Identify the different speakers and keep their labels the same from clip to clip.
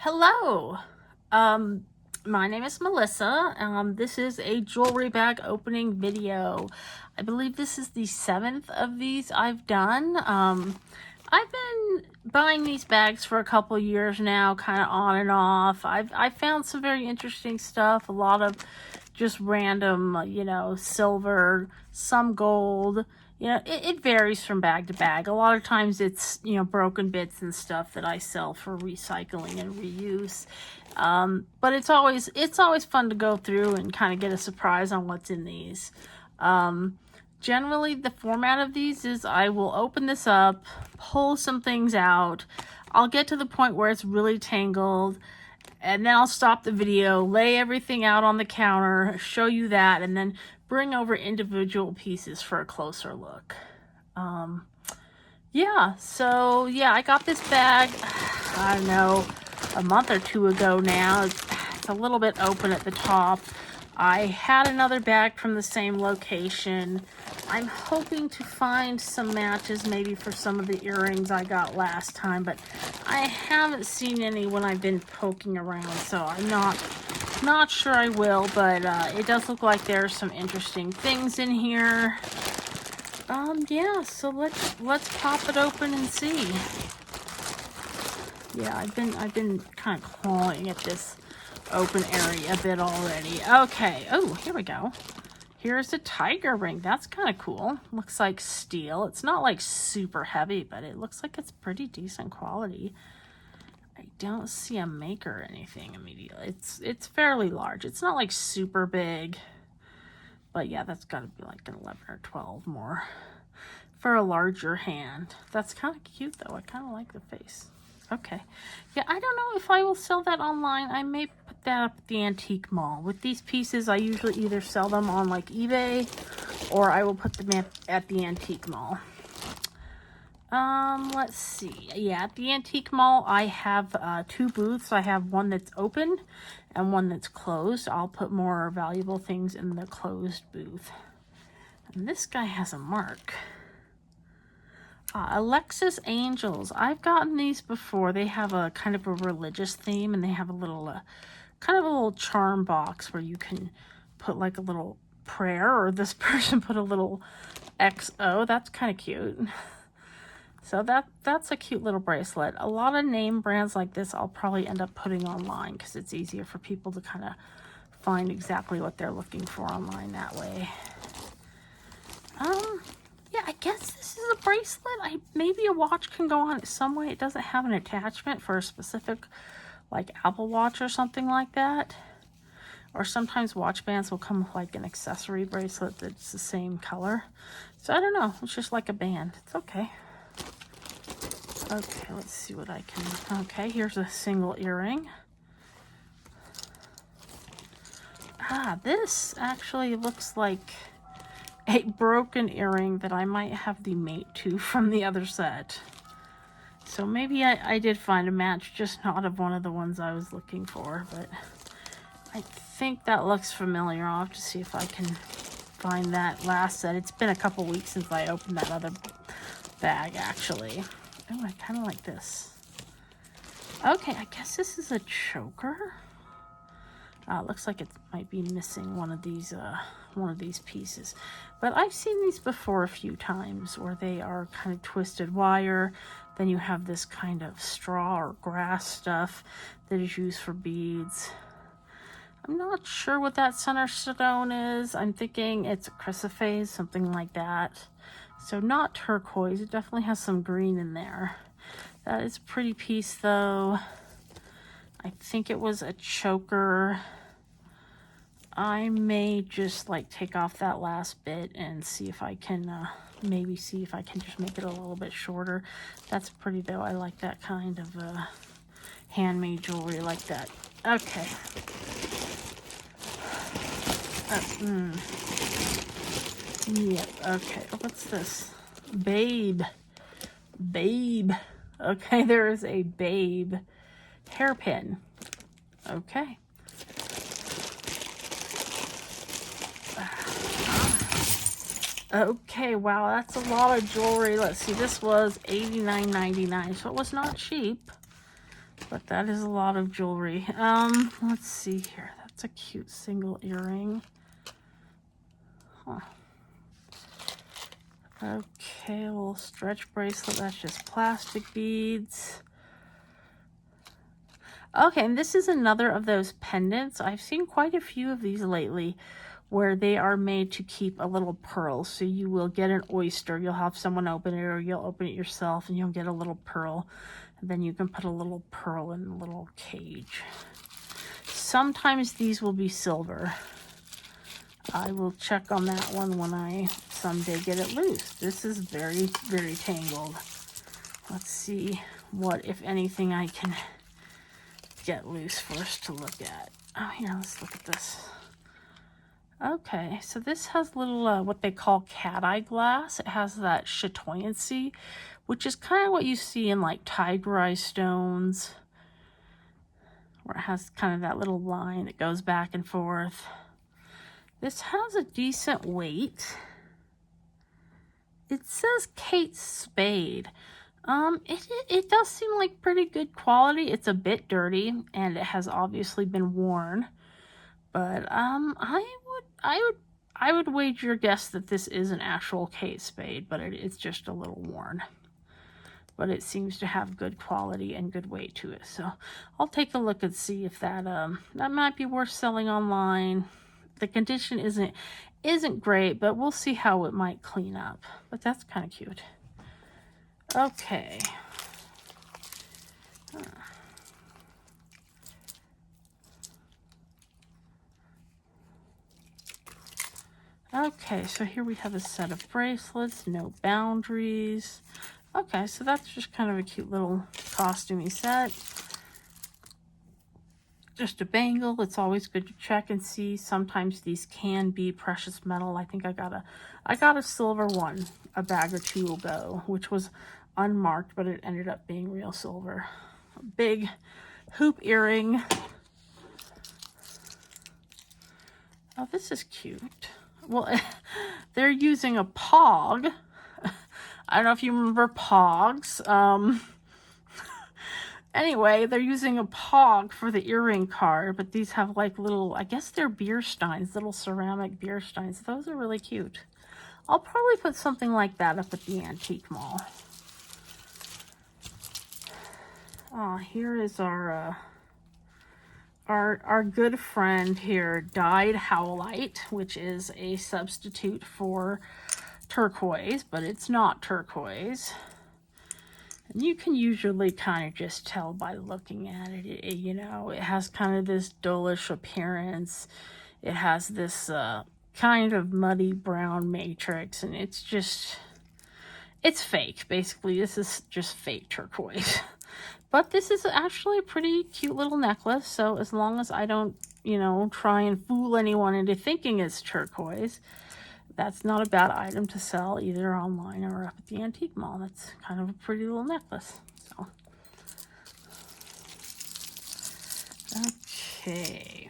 Speaker 1: Hello. My name is Melissa. This is a jewelry bag opening video. I believe this is the 7th of these I've done. I've been buying these bags for a couple years now, kind of on and off. I've found some very interesting stuff. A lot of just random, silver, some gold. It varies from bag to bag. A lot of times it's, broken bits and stuff that I sell for recycling and reuse. But it's always fun to go through and kind of get a surprise on what's in these. Generally, the format of these is I will open this up, pull some things out. I'll get to the point where it's really tangled, and then I'll stop the video, lay everything out on the counter, show you that, and then bring over individual pieces for a closer look. I got this bag, I don't know, a month or two ago now. It's a little bit open at the top. I had another bag from the same location. I'm hoping to find some matches maybe for some of the earrings I got last time, but I haven't seen any when I've been poking around, so I'm not sure I will, but it does look like there are some interesting things in here. So let's pop it open and see. Yeah, I've been kind of clawing at this open area a bit already. Okay. Oh, here we go. Here's a tiger ring. That's kind of cool. Looks like steel. It's not like super heavy, but it looks like it's pretty decent quality. I don't see a make or anything immediately. It's fairly large. It's not like super big, but yeah, that's got to be like an 11 or 12 more for a larger hand. That's kind of cute though. I kind of like the face. Okay. Yeah, I don't know if I will sell that online. I may put that up at the antique mall. With these pieces, I usually either sell them on like eBay or I will put them at the antique mall. Let's see. Yeah, at the antique mall, I have 2 booths. I have one that's open and one that's closed. I'll put more valuable things in the closed booth. And this guy has a mark. Alexis Angels. I've gotten these before. They have a kind of a religious theme, and they have a little, kind of a little charm box where you can put like a little prayer, or this person put a little XO. That's kind of cute. So that's a cute little bracelet. A lot of name brands like this I'll probably end up putting online because it's easier for people to kind of find exactly what they're looking for online that way. Yeah, I guess this is a bracelet. Maybe a watch can go on it some way. It doesn't have an attachment for a specific, like, Apple Watch or something like that. Or sometimes watch bands will come with, like, an accessory bracelet that's the same color. So, I don't know. It's just like a band. It's okay. Okay, let's see what I can... Okay, here's a single earring. This actually looks like a broken earring that I might have the mate to from the other set. So maybe I did find a match, just not of one of the ones I was looking for, but I think that looks familiar. I'll have to see if I can find that last set. It's been a couple weeks since I opened that other bag, actually. Oh, I kind of like this. Okay, I guess this is a choker. Looks like it might be missing one of these pieces. But I've seen these before a few times where they are kind of twisted wire. Then you have this kind of straw or grass stuff that is used for beads. I'm not sure what that center stone is. I'm thinking it's a chrysoprase, something like that. So not turquoise. It definitely has some green in there. That is a pretty piece though. I think it was a choker. I may just like take off that last bit and see if I can maybe see if I can just make it a little bit shorter. That's pretty though. I like that kind of handmade jewelry like that. Okay. Yep. Okay. What's this? Babe. Okay, there is a Babe hairpin. Okay. Okay, wow, that's a lot of jewelry. Let's see, this was $89.99, so it was not cheap. But that is a lot of jewelry. Let's see here. That's a cute single earring. Huh. Okay, a little stretch bracelet. That's just plastic beads. Okay, and this is another of those pendants. I've seen quite a few of these lately where they are made to keep a little pearl. So you will get an oyster, you'll have someone open it, or you'll open it yourself and you'll get a little pearl. And then you can put a little pearl in a little cage. Sometimes these will be silver. I will check on that one when I someday get it loose. This is very, very tangled. Let's see what, if anything, I can get loose first to look at. Oh, here, let's look at this. Okay, so this has little, what they call cat eye glass. It has that chatoyancy, which is kind of what you see in like tiger eye stones, where it has kind of that little line that goes back and forth. This has a decent weight. It says Kate Spade. It does seem like pretty good quality. It's a bit dirty and it has obviously been worn. But I would wager a guess that this is an actual Kate Spade, but it's just a little worn. But it seems to have good quality and good weight to it. So I'll take a look and see if that might be worth selling online. The condition isn't great, but we'll see how it might clean up. But that's kind of cute. Okay. Okay, so here we have a set of bracelets, no boundaries. Okay, so that's just kind of a cute little costumey set. Just a bangle. It's always good to check and see. Sometimes these can be precious metal. I think I got a silver one a bag or two ago, which was unmarked, but it ended up being real silver. A big hoop earring. Oh, this is cute. Well, they're using a pog. I don't know if you remember pogs. Anyway, they're using a pog for the earring card, but these have like little, I guess they're beer steins, little ceramic beer steins. Those are really cute. I'll probably put something like that up at the antique mall. Here is our good friend here, dyed howlite, which is a substitute for turquoise, but it's not turquoise. And you can usually kind of just tell by looking at it. You know, it has kind of this dullish appearance. It has this kind of muddy brown matrix, and it's fake. Basically, this is just fake turquoise. But this is actually a pretty cute little necklace, so as long as I don't, you know, try and fool anyone into thinking it's turquoise, that's not a bad item to sell either online or up at the antique mall. That's kind of a pretty little necklace. So, okay.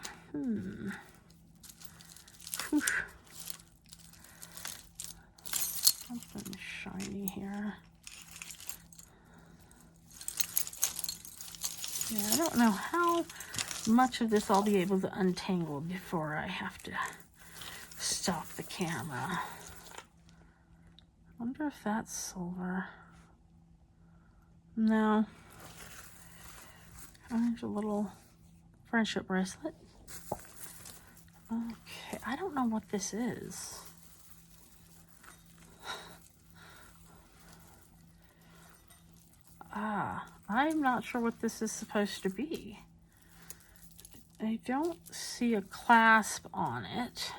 Speaker 1: Something shiny here. Yeah, I don't know how much of this I'll be able to untangle before I have to stop the camera. Wonder if that's silver. No. There's a little friendship bracelet. Okay, I don't know what this is. I'm not sure what this is supposed to be. I don't see a clasp on it.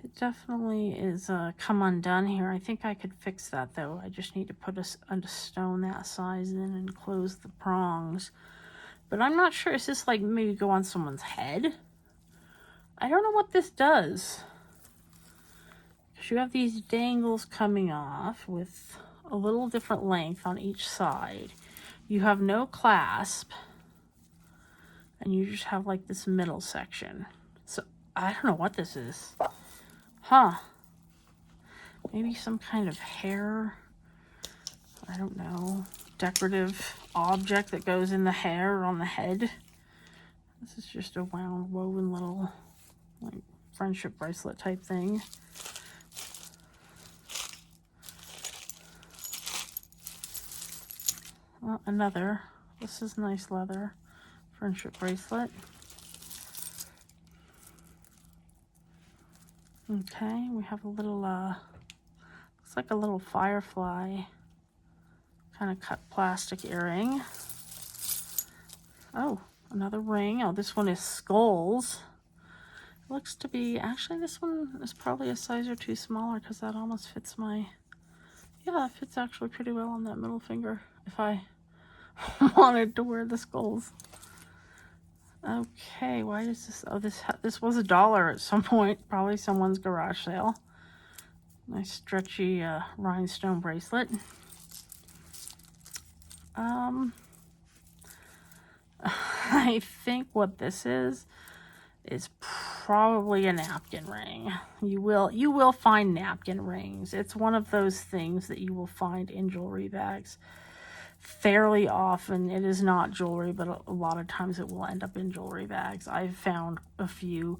Speaker 1: It definitely is come undone here. I think I could fix that though. I just need to put a stone that size in and close the prongs. But I'm not sure. Is this like maybe go on someone's head? I don't know what this does. Because you have these dangles coming off with a little different length on each side. You have no clasp. And you just have like this middle section. So I don't know what this is. Huh. Maybe some kind of hair. I don't know. decorative object that goes in the hair or on the head. This is just a wound woven little like friendship bracelet type thing. Well, another. This is nice leather friendship bracelet. Okay, we have a little, looks like a little firefly kind of cut plastic earring. Oh, another ring. Oh, this one is skulls. It looks to be, actually this one is probably a size or two smaller because that almost fits my, yeah, that fits actually pretty well on that middle finger if I wanted to wear the skulls. Okay, why is this? Oh, this was $1 at some point. Probably someone's garage sale. Nice stretchy rhinestone bracelet. I think what this is probably a napkin ring. You will find napkin rings. It's one of those things that you will find in jewelry bags fairly often. It is not jewelry, but a lot of times it will end up in jewelry bags. I've found a few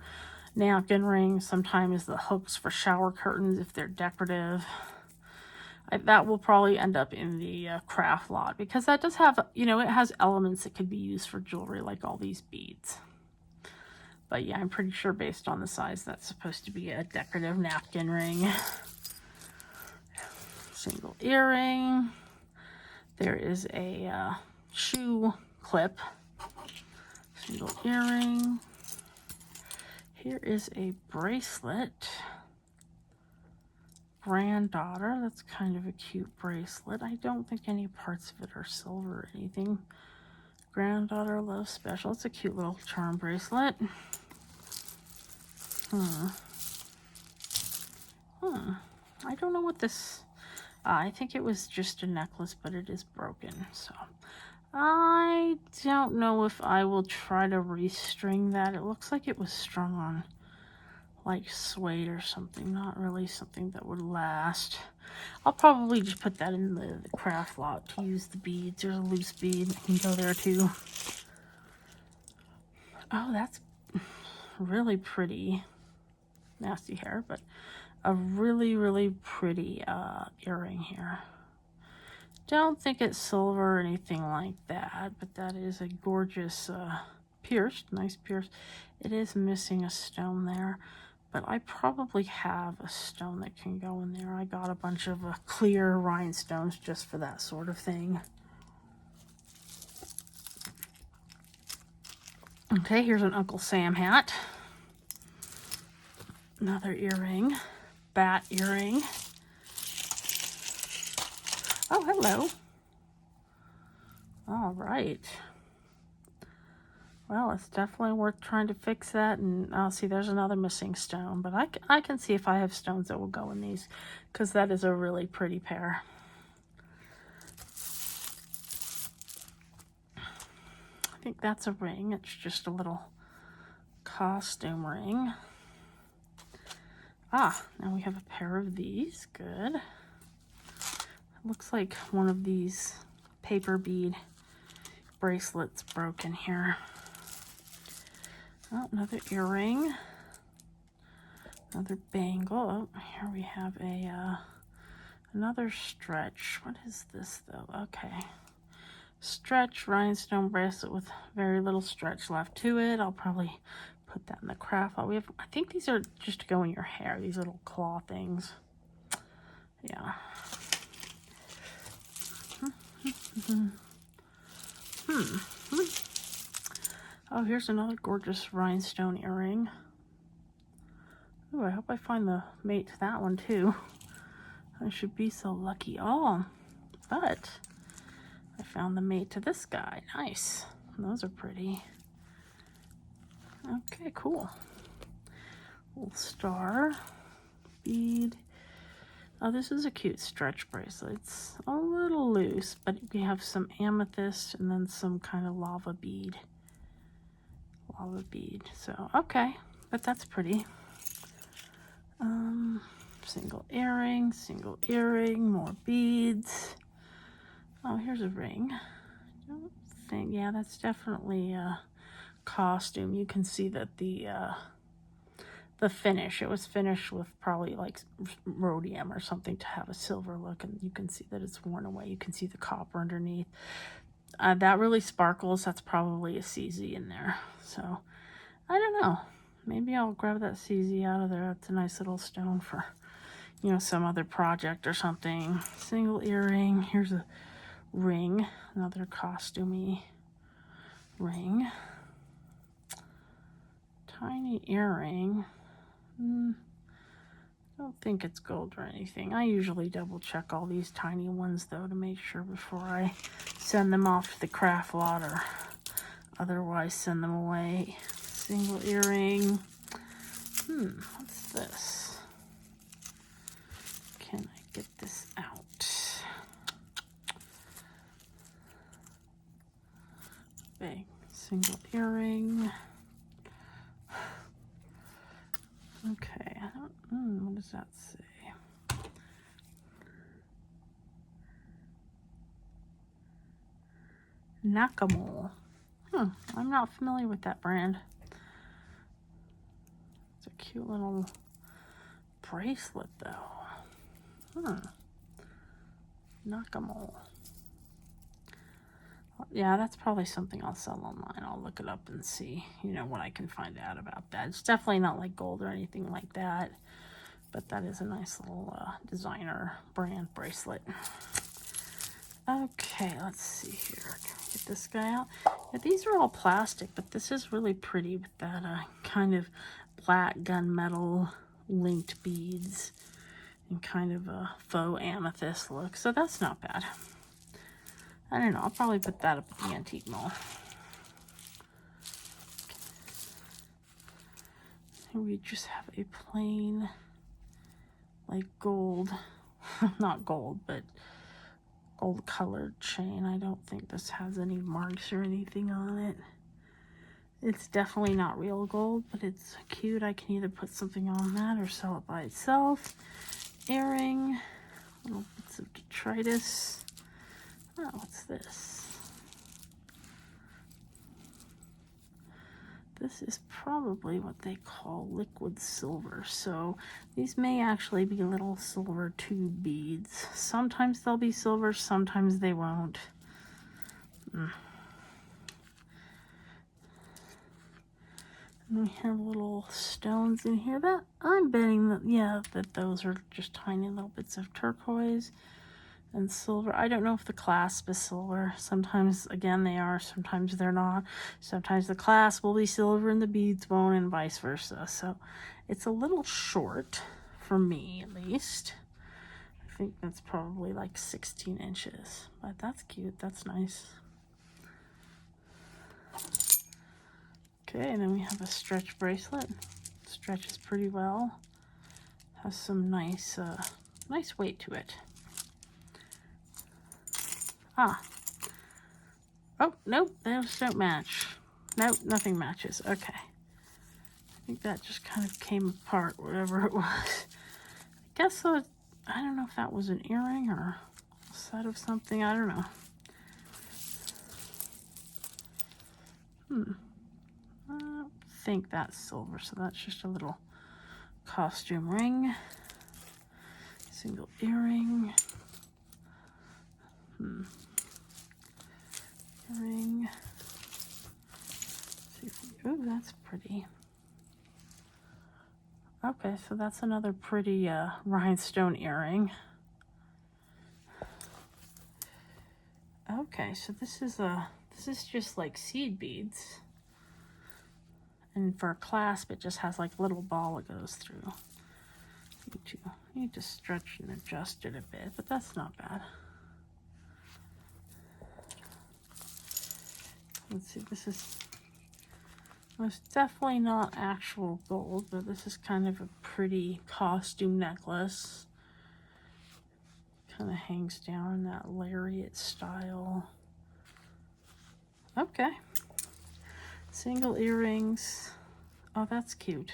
Speaker 1: napkin rings. Sometimes the hooks for shower curtains if they're decorative. That will probably end up in the craft lot because that does have, you know, it has elements that could be used for jewelry like all these beads. But yeah, I'm pretty sure based on the size that's supposed to be a decorative napkin ring. Single earring. There is a shoe clip. Single earring. Here is a bracelet. Granddaughter. That's kind of a cute bracelet. I don't think any parts of it are silver or anything. Granddaughter Love Special. It's a cute little charm bracelet. I don't know what this... I think it was just a necklace, but it is broken. So I don't know if I will try to restring that. It looks like it was strung on like suede or something. Not really something that would last. I'll probably just put that in the craft lot to use the beads. There's a loose bead that can go there too. Oh, that's really pretty. Nasty hair, but a really, really pretty earring here. Don't think it's silver or anything like that, but that is a gorgeous pierced, nice pierce. It is missing a stone there, but I probably have a stone that can go in there. I got a bunch of clear rhinestones just for that sort of thing. Okay, here's an Uncle Sam hat. Another earring. Bat earring. Oh, hello. All right. Well, it's definitely worth trying to fix that. And I'll see there's another missing stone, but I can see if I have stones that will go in these because that is a really pretty pair. I think that's a ring. It's just a little costume ring. Ah, now we have a pair of these. Good. It looks like one of these paper bead bracelets broken here. Oh, another earring. Another bangle. Oh, here we have a another stretch. What is this though? Okay. Stretch rhinestone bracelet with very little stretch left to it. I'll probably put that in the craft. I think these are just to go in your hair. These little claw things. Yeah. Oh, here's another gorgeous rhinestone earring. Ooh, I hope I find the mate to that one too. I should be so lucky. Oh, but I found the mate to this guy. Nice. Those are pretty. Okay, cool. Little star bead. Oh, this is a cute stretch bracelet. It's a little loose, but we have some amethyst and then some kind of lava bead. Lava bead. So, okay, but that's pretty. Single earring, more beads. Oh, here's a ring. I don't think, yeah, that's definitely a costume. You can see that the finish, it was finished with probably like rhodium or something to have a silver look, and you can see that it's worn away. You can see the copper underneath. That really sparkles. That's probably a CZ in there. So I don't know. Maybe I'll grab that CZ out of there. That's a nice little stone for, you know, some other project or something. Single earring. Here's a ring. Another costumey ring. Tiny earring. I don't think it's gold or anything. I usually double check all these tiny ones though to make sure before I send them off to the craft lot or otherwise send them away. Single earring. What's this? Can I get this out? Big single earring. Okay, I don't, what does that say? Nakamole. I'm not familiar with that brand. It's a cute little bracelet though. Nakamole. Yeah, that's probably something I'll sell online. I'll look it up and see, you know, what I can find out about that. It's definitely not like gold or anything like that, but that is a nice little designer brand bracelet. Okay, let's see here. Can we get this guy out? Yeah, these are all plastic, but this is really pretty with that kind of black gunmetal linked beads and kind of a faux amethyst look. So that's not bad. I don't know. I'll probably put that up at the antique mall. Here we just have a plain, like gold, not gold, but gold colored chain. I don't think this has any marks or anything on it. It's definitely not real gold, but it's cute. I can either put something on that or sell it by itself. Earring, little bits of detritus. Oh, what's this? This is probably what they call liquid silver. So these may actually be little silver tube beads. Sometimes they'll be silver, sometimes they won't. And we have little stones in here that I'm betting that, yeah, that those are just tiny little bits of turquoise and silver. I don't know if the clasp is silver. Sometimes, again, they are. Sometimes they're not. Sometimes the clasp will be silver and the beads won't, and vice versa. So it's a little short for me, at least. I think that's probably like 16 inches. But that's cute. That's nice. Okay, and then we have a stretch bracelet. Stretches pretty well. Has some nice, nice weight to it. Oh, nope, those don't match. Nope, nothing matches. Okay. I think that just kind of came apart, whatever it was. I guess so. I don't know if that was an earring or a set of something. I don't know. I don't think that's silver, so that's just a little costume ring. Single earring. Earring. Oh, that's pretty. Okay, so that's another pretty rhinestone earring. Okay, so this is just like seed beads. And for a clasp, it just has like little ball it goes through. Need to stretch and adjust it a bit, but that's not bad. Let's see, this is most definitely not actual gold, but this is kind of a pretty costume necklace. Kind of hangs down in that lariat style. Okay. Single earrings. Oh, that's cute.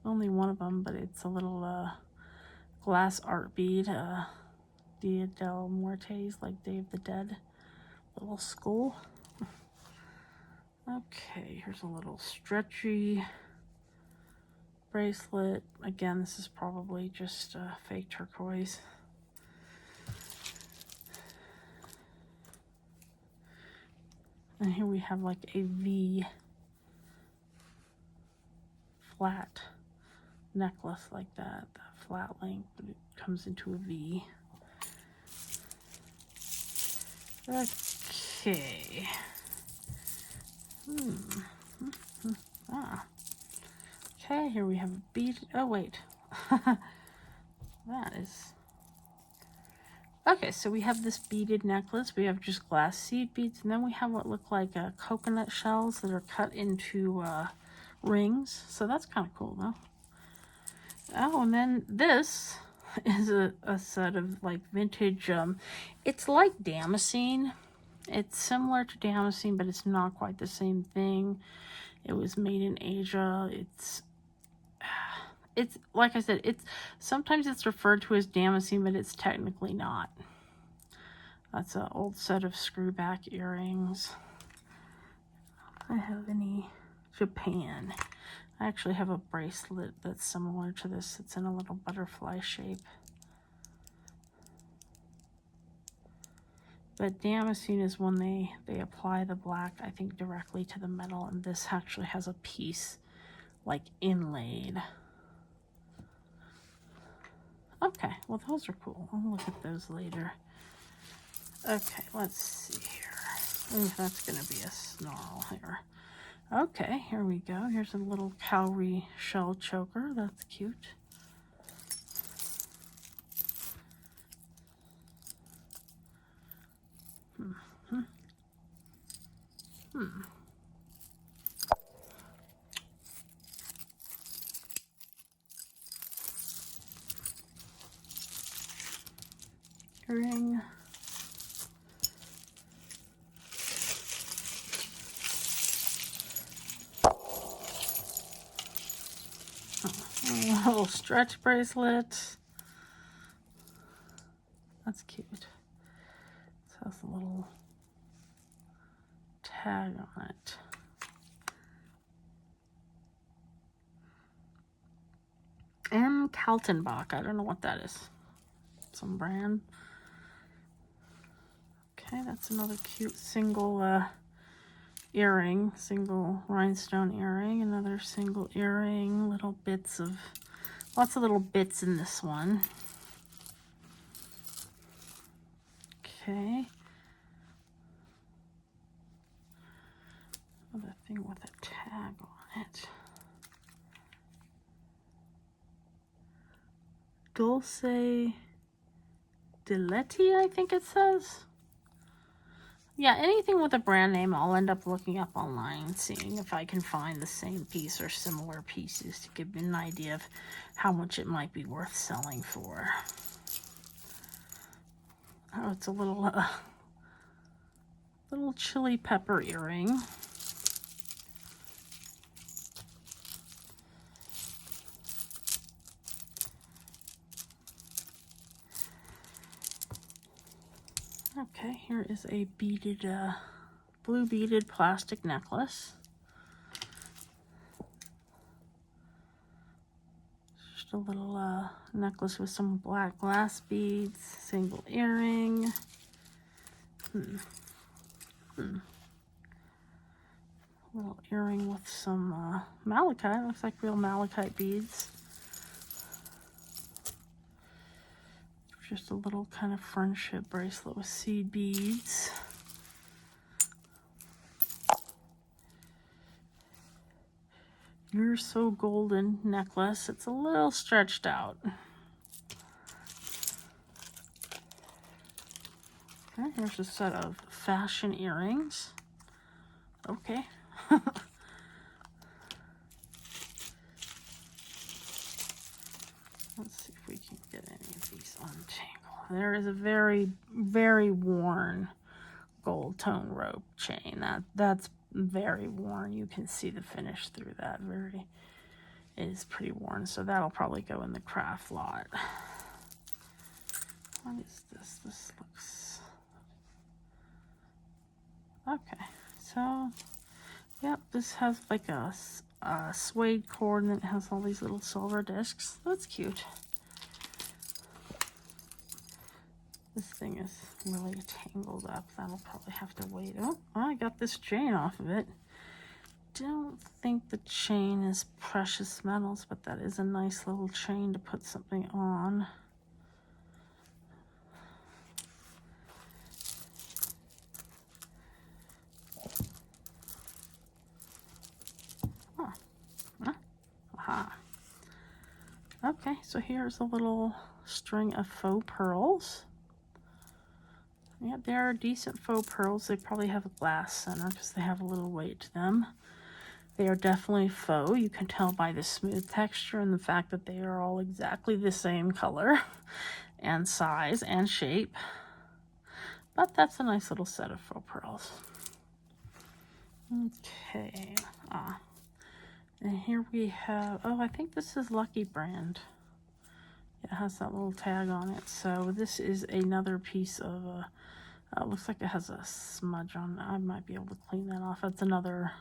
Speaker 1: Only one of them, but it's a little glass art bead Dia del Muertes, like Day of the Dead. Little skull. Okay, here's a little stretchy bracelet. Again, this is probably just fake turquoise. And here we have like a V flat necklace like that. The flat length, but it comes into a V. Okay. Okay, here we have a bead. Oh, wait. That is... Okay, so we have this beaded necklace. We have just glass seed beads. And then we have what look like coconut shells that are cut into rings. So that's kind of cool, though. Oh, and then this is a set of like vintage... it's like damascene. It's similar to damascene, but it's not quite the same thing. It was made in Asia. It's like I said, sometimes it's referred to as damascene, but it's technically not. That's an old set of screwback earrings. I have any Japan. I actually have a bracelet that's similar to this. It's in a little butterfly shape. But damascene is when they apply the black, I think, directly to the metal, and this actually has a piece like inlaid. Okay, well those are cool. I'll look at those later. Okay, let's see here. Ooh, that's gonna be a snarl here. Okay, here we go. Here's a little cowrie shell choker. That's cute. Ring. A little stretch bracelet. That's cute. It has a little tag on it. M. Kaltenbach. I don't know what that is. Some brand. Okay, that's another cute single earring. Single rhinestone earring. Another single earring. Little bits of... Lots of little bits in this one. Okay. Another thing with a tag on it. Dulce de Letti, I think it says. Yeah, anything with a brand name, I'll end up looking up online, seeing if I can find the same piece or similar pieces to give me an idea of how much it might be worth selling for. Oh, it's a little chili pepper earring. Okay, here is a beaded, blue beaded plastic necklace. Just a little necklace with some black glass beads, single earring. Little earring with some malachite. Looks like real malachite beads. Just a little kind of friendship bracelet with seed beads. You're So Golden necklace. It's a little stretched out. Okay, here's a set of fashion earrings. Okay. Let's see if we can get any of these untangled. There is a very, very worn gold tone rope chain. That's very worn. You can see the finish through that. It is pretty worn, so that'll probably go in the craft lot. What is this? This looks... Okay, so, yep, this has like a suede cord and it has all these little silver discs. That's cute. This thing is really tangled up. That'll probably have to wait. Oh, I got this chain off of it. Don't think the chain is precious metals, but that is a nice little chain to put something on. Aha. Okay, so here's a little string of faux pearls. Yeah, they're decent faux pearls. They probably have a glass center because they have a little weight to them. They are definitely faux. You can tell by the smooth texture and the fact that they are all exactly the same color and size and shape. But that's a nice little set of faux pearls. Okay. And here we have, oh, I think this is Lucky Brand. It has that little tag on it. So this is another piece of, looks like it has a smudge on it. I might be able to clean that off. It's another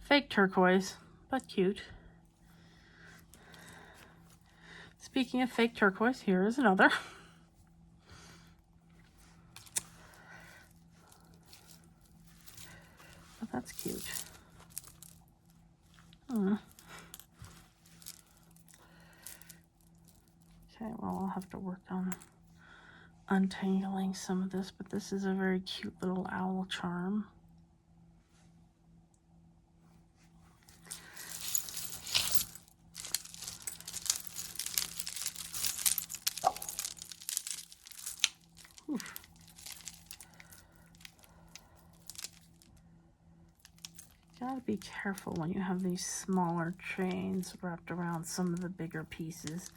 Speaker 1: fake turquoise, but cute. Speaking of fake turquoise, here is another. But that's cute. Okay, well, I'll have to work on untangling some of this, but this is a very cute little owl charm. Oof. Gotta be careful when you have these smaller chains wrapped around some of the bigger pieces.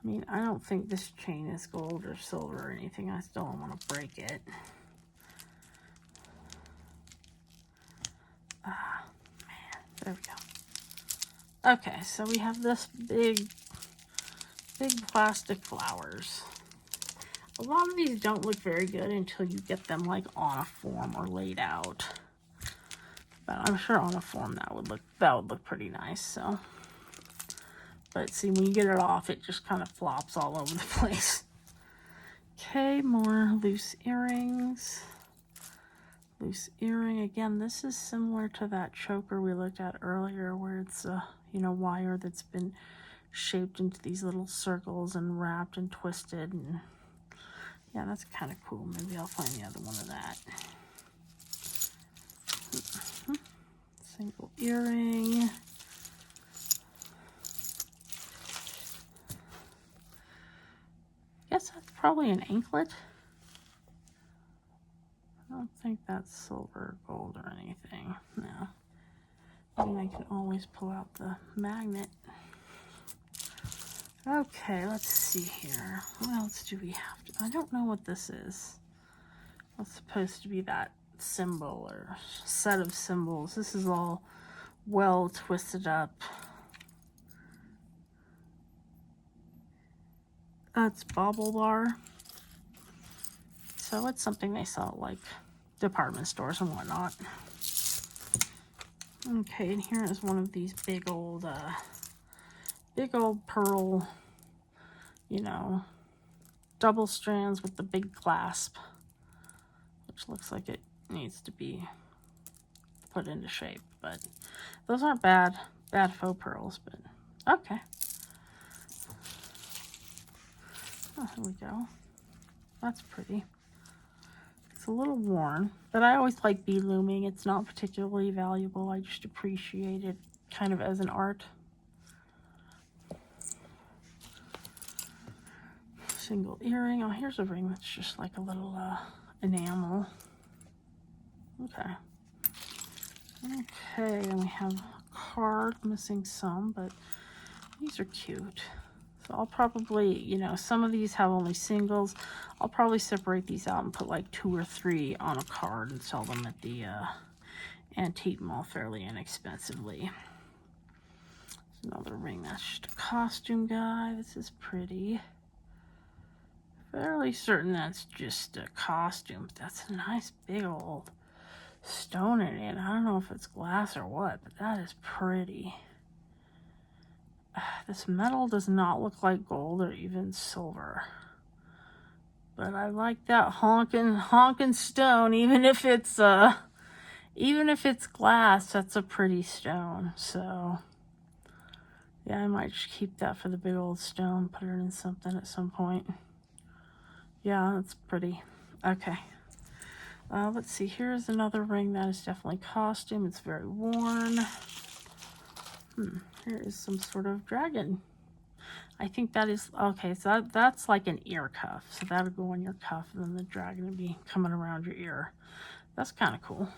Speaker 1: I mean, I don't think this chain is gold or silver or anything. I still don't want to break it. Ah, man, there we go. Okay, so we have this big plastic flowers. A lot of these don't look very good until you get them like on a form or laid out. But I'm sure on a form that would look pretty nice. So, but see, when you get it off, it just kind of flops all over the place. Okay, more loose earrings. Loose earring. Again, this is similar to that choker we looked at earlier, where it's a wire that's been shaped into these little circles and wrapped and twisted. And yeah, that's kind of cool. Maybe I'll find the other one of that. Single earring. Guess that's probably an anklet. I don't think that's silver or gold or anything. No. I mean, I can always pull out the magnet. Okay, let's see here. What else do we have to... I don't know what this is. What's supposed to be that symbol or set of symbols. This is all well twisted up. It's bobble bar. So it's something they sell at like department stores and whatnot. Okay, and here is one of these big old pearl, double strands with the big clasp, which looks like it needs to be put into shape, but those aren't bad faux pearls, but okay. Oh, here we go. That's pretty. It's a little worn, but I always like bead looming. It's not particularly valuable. I just appreciate it kind of as an art. Single earring. Oh, here's a ring that's just like a little enamel. Okay. Okay, and we have a card, missing some, but these are cute. So I'll probably, some of these have only singles. I'll probably separate these out and put like 2 or 3 on a card and sell them at the antique mall fairly inexpensively. There's another ring that's just a costume guy. This is pretty. Fairly certain that's just a costume. That's a nice big old stone in it. I don't know if it's glass or what, but that is pretty. This metal does not look like gold or even silver. But I like that honkin' stone, even if it's glass, that's a pretty stone. So yeah, I might just keep that for the big old stone, put it in something at some point. Yeah, that's pretty. Okay. Let's see, here's another ring that is definitely costume. It's very worn. Here is some sort of dragon. I think that is, okay, so that's like an ear cuff. So that would go on your cuff, and then the dragon would be coming around your ear. That's kind of cool.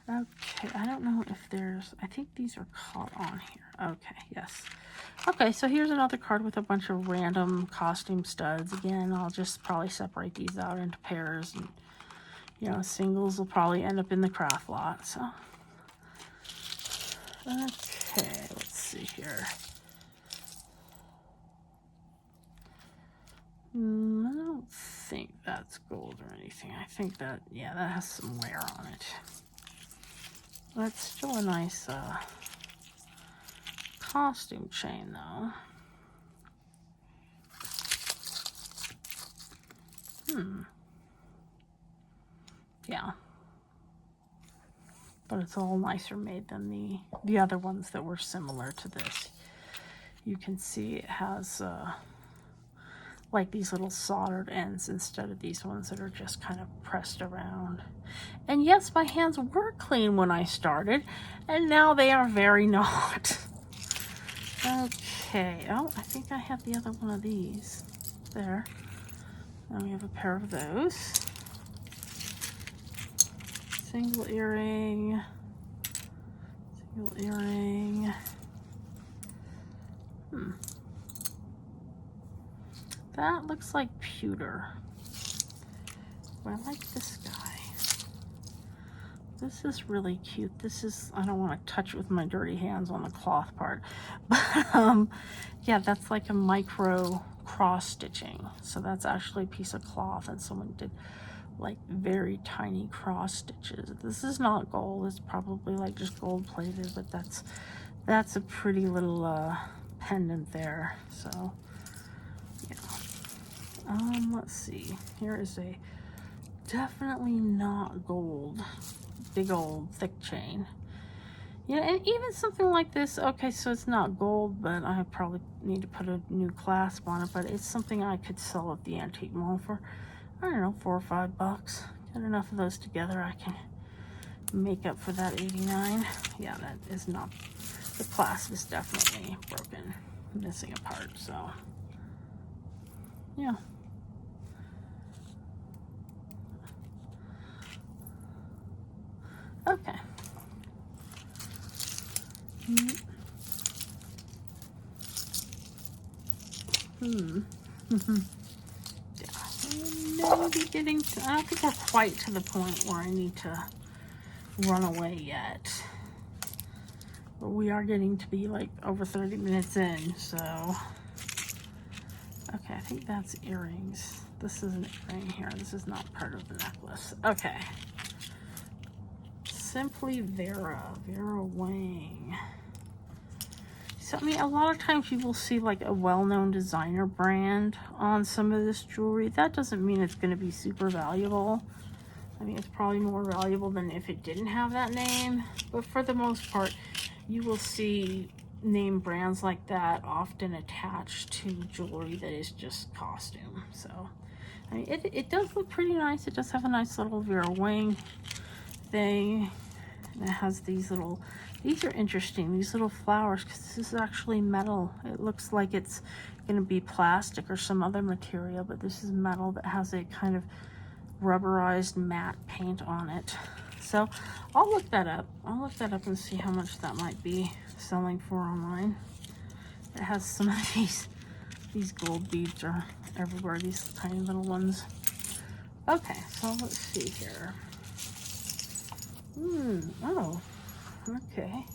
Speaker 1: Okay, I don't know if there's, I think these are caught on here. Okay, yes. Okay, so here's another card with a bunch of random costume studs. Again, I'll just probably separate these out into pairs, and, you know, singles will probably end up in the craft lot, so. Okay, let's see here. I don't think that's gold or anything. I think that, yeah, that has some wear on it. That's still a nice costume chain, though. Yeah. But it's all nicer made than the other ones that were similar to this. You can see it has like these little soldered ends instead of these ones that are just kind of pressed around. And yes, my hands were clean when I started, and now they are very not. Okay, oh, I think I have the other one of these. There. Now we have a pair of those. Single earring. Single earring. That looks like pewter. But I like this guy. This is really cute. This is, I don't want to touch it with my dirty hands on the cloth part. But yeah, that's like a micro cross stitching. So that's actually a piece of cloth and someone did like very tiny cross stitches. This is not gold. It's probably like just gold plated, but that's a pretty little pendant there. So yeah. Let's see. Here is a definitely not gold, big old thick chain. Yeah, and even something like this, okay, so it's not gold, but I probably need to put a new clasp on it, but it's something I could sell at the antique mall for, I don't know, $4 or $5. Get enough of those together, I can make up for that $89. Yeah, that is not, the clasp is definitely broken, missing a part, so, yeah. Okay. Yeah. Maybe getting to, I don't think we're quite to the point where I need to run away yet. But we are getting to be like over 30 minutes in, so. Okay, I think that's earrings. This is an earring here. This is not part of the necklace. Okay. Simply Vera, Vera Wang. So, I mean, a lot of times you will see like a well-known designer brand on some of this jewelry. That doesn't mean it's going to be super valuable. I mean, it's probably more valuable than if it didn't have that name. But for the most part, you will see name brands like that often attached to jewelry that is just costume. So, I mean, it does look pretty nice. It does have a nice little Vera Wang thing. And it has these little, these are interesting, these little flowers, because this is actually metal. It looks like it's going to be plastic or some other material, but this is metal that has a kind of rubberized matte paint on it. So I'll look that up. I'll look that up and see how much that might be selling for online. It has some of these gold beads are everywhere, these tiny little ones. Okay, so let's see here. Oh, okay.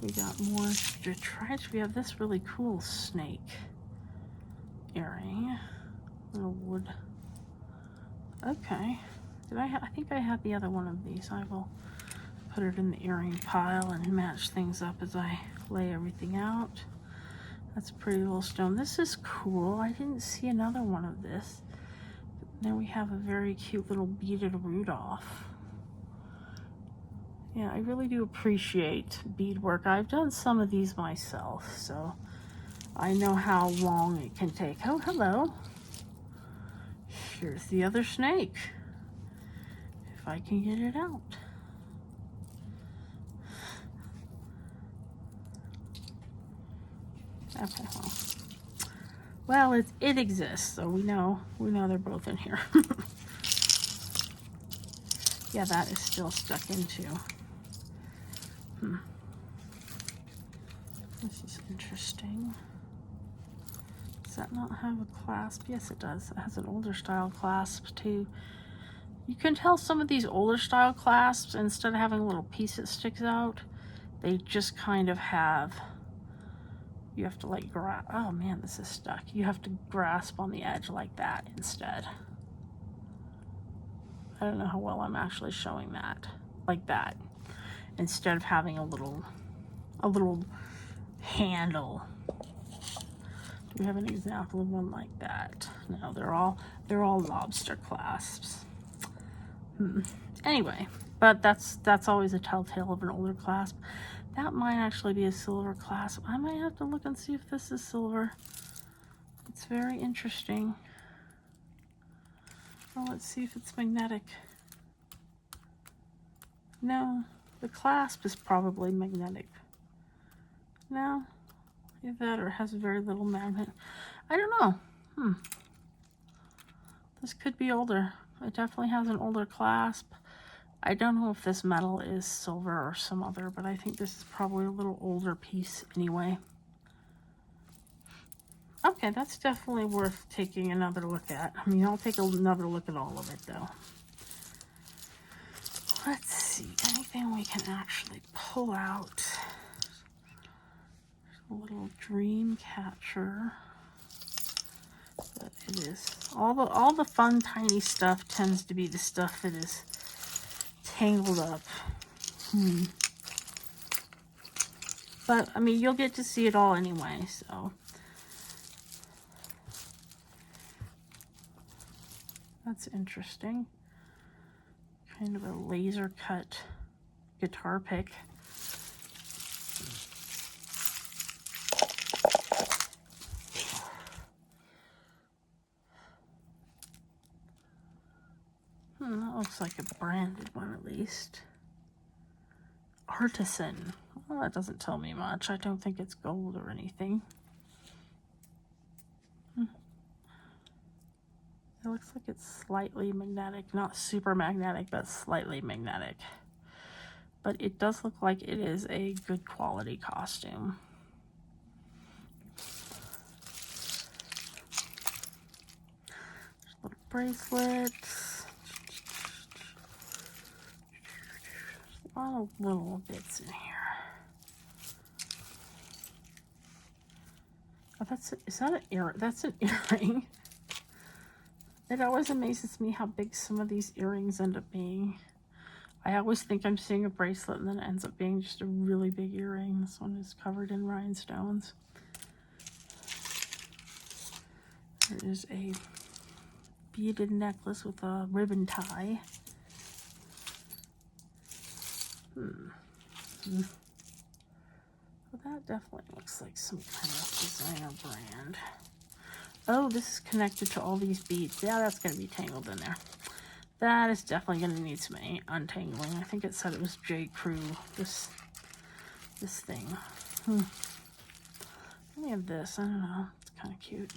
Speaker 1: We got more to try. We have this really cool snake earring. Little wood. Okay. I think I had the other one of these. I will put it in the earring pile and match things up as I lay everything out. That's a pretty little stone. This is cool. I didn't see another one of this. Then we have a very cute little beaded Rudolph. Yeah, I really do appreciate beadwork. I've done some of these myself, so I know how long it can take. Oh, hello. Here's the other snake. If I can get it out. Okay, well, it exists, so we know they're both in here. Yeah, that is still stuck into. This is interesting. Does that not have a clasp? Yes, it does. It has an older style clasp too. You can tell some of these older style clasps, instead of having a little piece that sticks out, they just kind of have, you have to like grasp, oh man, this is stuck. You have to grasp on the edge like that instead. I don't know how well I'm actually showing that, like that, instead of having a little handle. Do we have an example of one like that? No, they're all lobster clasps. Anyway, but that's always a telltale of an older clasp. That might actually be a silver clasp. I might have to look and see if this is silver. It's very interesting. Well, let's see if it's magnetic. No, the clasp is probably magnetic. No, either that or it has very little magnet. I don't know. This could be older. It definitely has an older clasp. I don't know if this metal is silver or some other, but I think this is probably a little older piece anyway. Okay, that's definitely worth taking another look at. I mean, I'll take another look at all of it though. Let's see, anything we can actually pull out. A little dream catcher. But it is all the fun tiny stuff tends to be the stuff that is tangled up. But I mean, you'll get to see it all anyway, so that's interesting. Kind of a laser cut guitar pick. That looks like a branded one at least. Artisan. Well, that doesn't tell me much. I don't think it's gold or anything. It looks like it's slightly magnetic. Not super magnetic, but slightly magnetic. But it does look like it is a good quality costume. There's little bracelets. A lot of little bits in here. Oh, is that an ear? That's an earring. It always amazes me how big some of these earrings end up being. I always think I'm seeing a bracelet and then it ends up being just a really big earring. This one is covered in rhinestones. There is a beaded necklace with a ribbon tie. Well, that definitely looks like some kind of designer brand. Oh, this is connected to all these beads. Yeah, that's going to be tangled in there. That is definitely going to need some untangling. I think it said it was J. Crew, this thing. We have this. I don't know. It's kind of cute.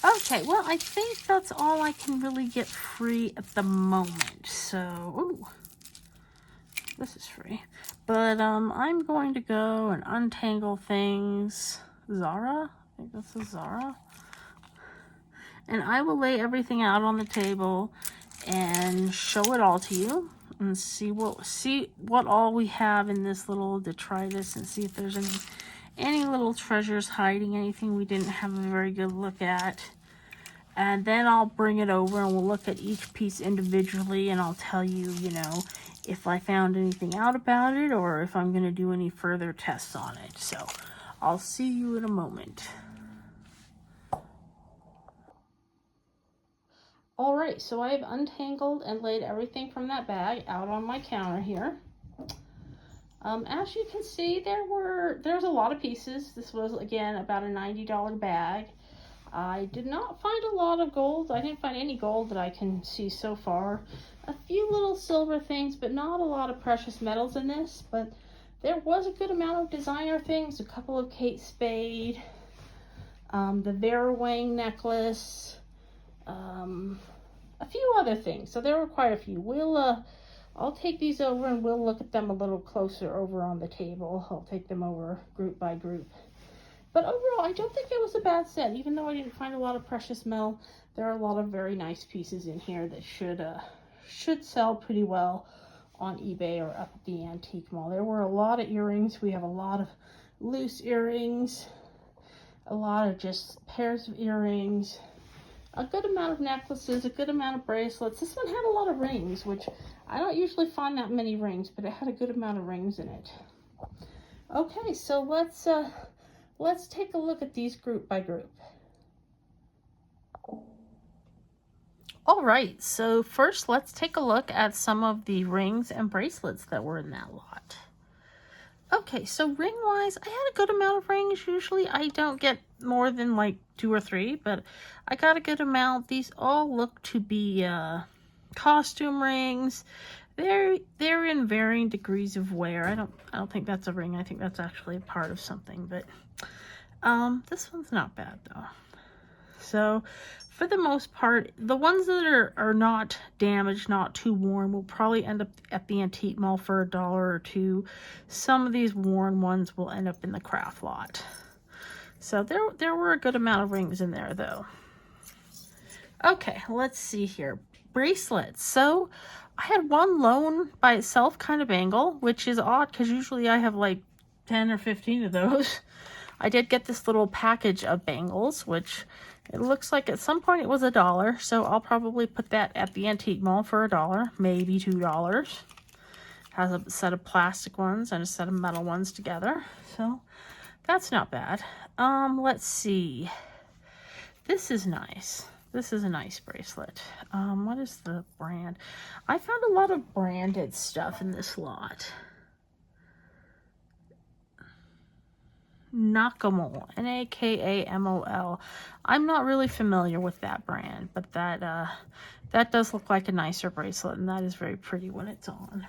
Speaker 1: Okay, well, I think that's all I can really get free at the moment. So, ooh, This is free. But I'm going to go and untangle things. Zara? I think this is Zara. And I will lay everything out on the table and show it all to you and see what all we have in this little detritus, and see if there's any little treasures hiding, anything we didn't have a very good look at. And then I'll bring it over and we'll look at each piece individually, and I'll tell you, you know, if I found anything out about it or if I'm going to do any further tests on it. So I'll see you in a moment. All right, so I have untangled and laid everything from that bag out on my counter here. As you can see, there's a lot of pieces. This was, again, about a $90 bag. I did not find a lot of gold. I didn't find any gold that I can see so far. A few little silver things, but not a lot of precious metals in this. But there was a good amount of designer things. A couple of Kate Spade, the Vera Wang necklace, a few other things. So there were quite a few. I'll take these over and we'll look at them a little closer over on the table. I'll take them over group by group. But overall, I don't think it was a bad set. Even though I didn't find a lot of precious metal, there are a lot of very nice pieces in here that should sell pretty well on eBay or up at the antique mall. There were a lot of earrings. We have a lot of loose earrings, a lot of just pairs of earrings, a good amount of necklaces, a good amount of bracelets. This one had a lot of rings, which I don't usually find that many rings, but it had a good amount of rings in it. Okay, so let's take a look at these group by group. All right, so first let's take a look at some of the rings and bracelets that were in that lot. Okay, so ring-wise, I had a good amount of rings. Usually I don't get more than like 2 or 3, but I got a good amount. These all look to be costume rings. They're in varying degrees of wear. I don't think that's a ring. I think that's actually a part of something, but this one's not bad though. So for the most part, the ones that are not damaged, not too worn, will probably end up at the antique mall for $1 or $2. Some of these worn ones will end up in the craft lot. So there were a good amount of rings in there though. Okay, let's see here. Bracelets. So I had one lone by itself kind of bangle, which is odd because usually I have like 10 or 15 of those. I did get this little package of bangles, which it looks like at some point it was $1. So I'll probably put that at the antique mall for $1, maybe $2. Has a set of plastic ones and a set of metal ones together. So that's not bad. Let's see. This is nice. This is a nice bracelet. What is the brand? I found a lot of branded stuff in this lot. Nakamol, Nakamol. I'm not really familiar with that brand, but that does look like a nicer bracelet, and that is very pretty when it's on.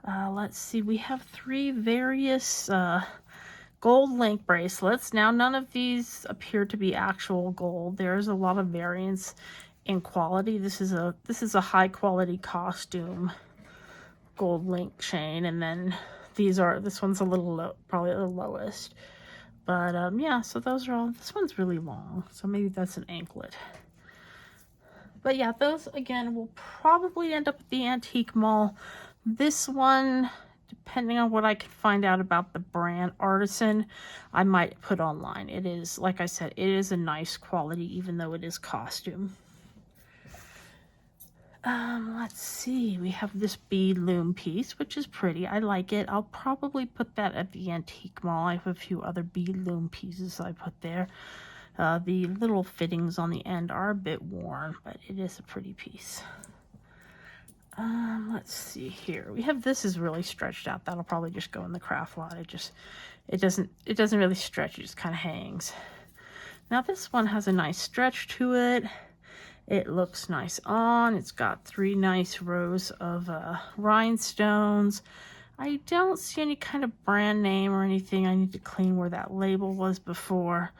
Speaker 1: Let's see, we have 3 various gold link bracelets. Now, none of these appear to be actual gold. There's a lot of variance in quality. This is a high quality costume gold link chain, and then this one's a little low, probably the lowest. But yeah, so those are all. This one's really long, so maybe that's an anklet. But yeah, those again will probably end up at the antique mall. This one, depending on what I can find out about the brand Artisan, I might put online. It is, like I said, it is a nice quality, even though it is costume. Let's see, we have this bead loom piece, which is pretty. I like it. I'll probably put that at the antique mall. I have a few other bead loom pieces I put there. The little fittings on the end are a bit worn, but it is a pretty piece. Let's see here. We have, this is really stretched out. That'll probably just go in the craft lot. It doesn't really stretch. It just kind of hangs. Now this one has a nice stretch to it. It looks nice on. It's got 3 nice rows of rhinestones. I don't see any kind of brand name or anything. I need to clean where that label was before.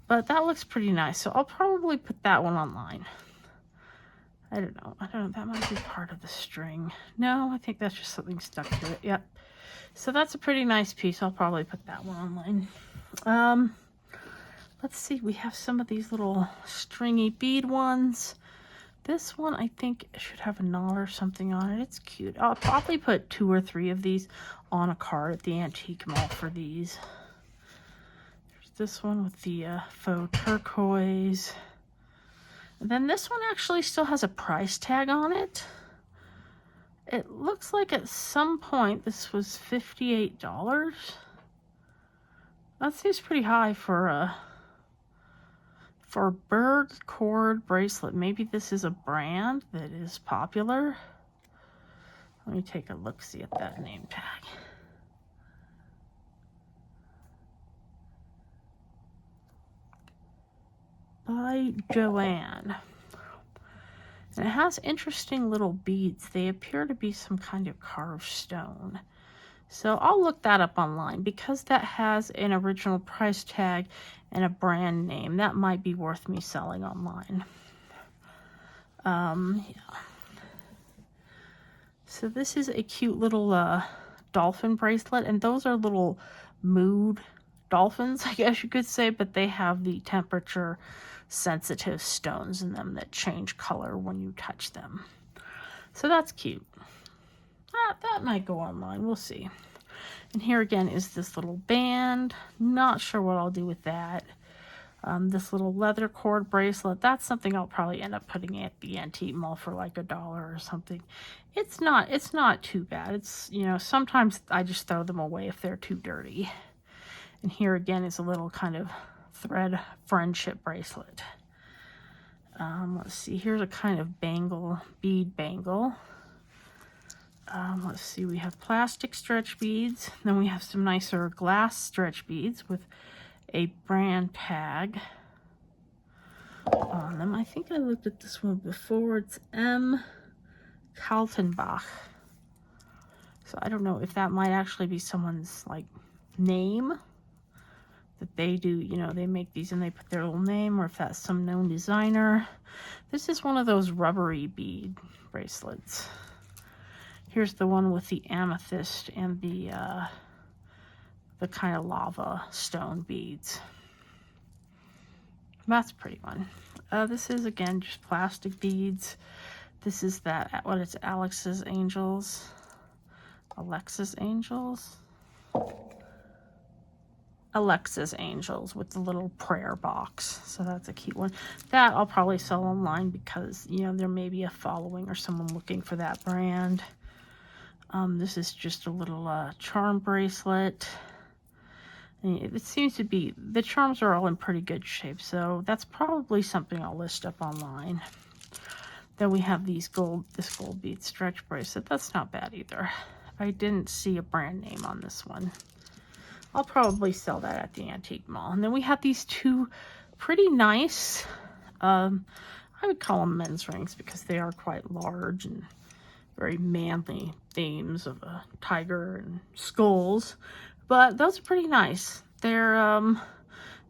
Speaker 1: But that looks pretty nice. So I'll probably put that one online. I don't know. That might be part of the string. No, I think that's just something stuck to it. Yep. So that's a pretty nice piece. I'll probably put that one online. Let's see. We have some of these little stringy bead ones. This one, I think, should have a knot or something on it. It's cute. I'll probably put 2 or 3 of these on a card at the antique mall for these. There's this one with the faux turquoise. And then this one actually still has a price tag on it. It looks like at some point this was $58. That seems pretty high for a bird cord bracelet. Maybe this is a brand that is popular. Let me take a look-see at that name tag. By Joanne. And it has interesting little beads. They appear to be some kind of carved stone. So I'll look that up online because that has an original price tag and a brand name. That might be worth me selling online. Yeah. So this is a cute little dolphin bracelet, and those are little mood dolphins, I guess you could say, but they have the temperature sensitive stones in them that change color when you touch them. So that's cute. That might go online. We'll see. And here again is this little band. Not sure what I'll do with that. This little leather cord bracelet. That's something I'll probably end up putting at the antique mall for like $1 or something. It's not too bad. It's, you know, sometimes I just throw them away if they're too dirty. And here again is a little kind of thread friendship bracelet. Let's see. Here's a kind of bead bangle. Let's see, we have plastic stretch beads. Then we have some nicer glass stretch beads with a brand tag on them. I think I looked at this one before. It's M. Kaltenbach. So I don't know if that might actually be someone's like name that they do. You know, they make these and they put their little name, or if that's some known designer. This is one of those rubbery bead bracelets. Here's the one with the amethyst and the kind of lava stone beads. That's a pretty one. This is, again, just plastic beads. This is it's Alex's Angels. Alexis Angels? Alexis Angels with the little prayer box. So that's a cute one. That I'll probably sell online because, you know, there may be a following or someone looking for that brand. This is just a little charm bracelet. And it seems to be, the charms are all in pretty good shape, so that's probably something I'll list up online. Then we have this gold bead stretch bracelet. That's not bad either. I didn't see a brand name on this one. I'll probably sell that at the antique mall. And then we have these 2 pretty nice, I would call them men's rings because they are quite large and very manly themes of a tiger and skulls, but those are pretty nice. They're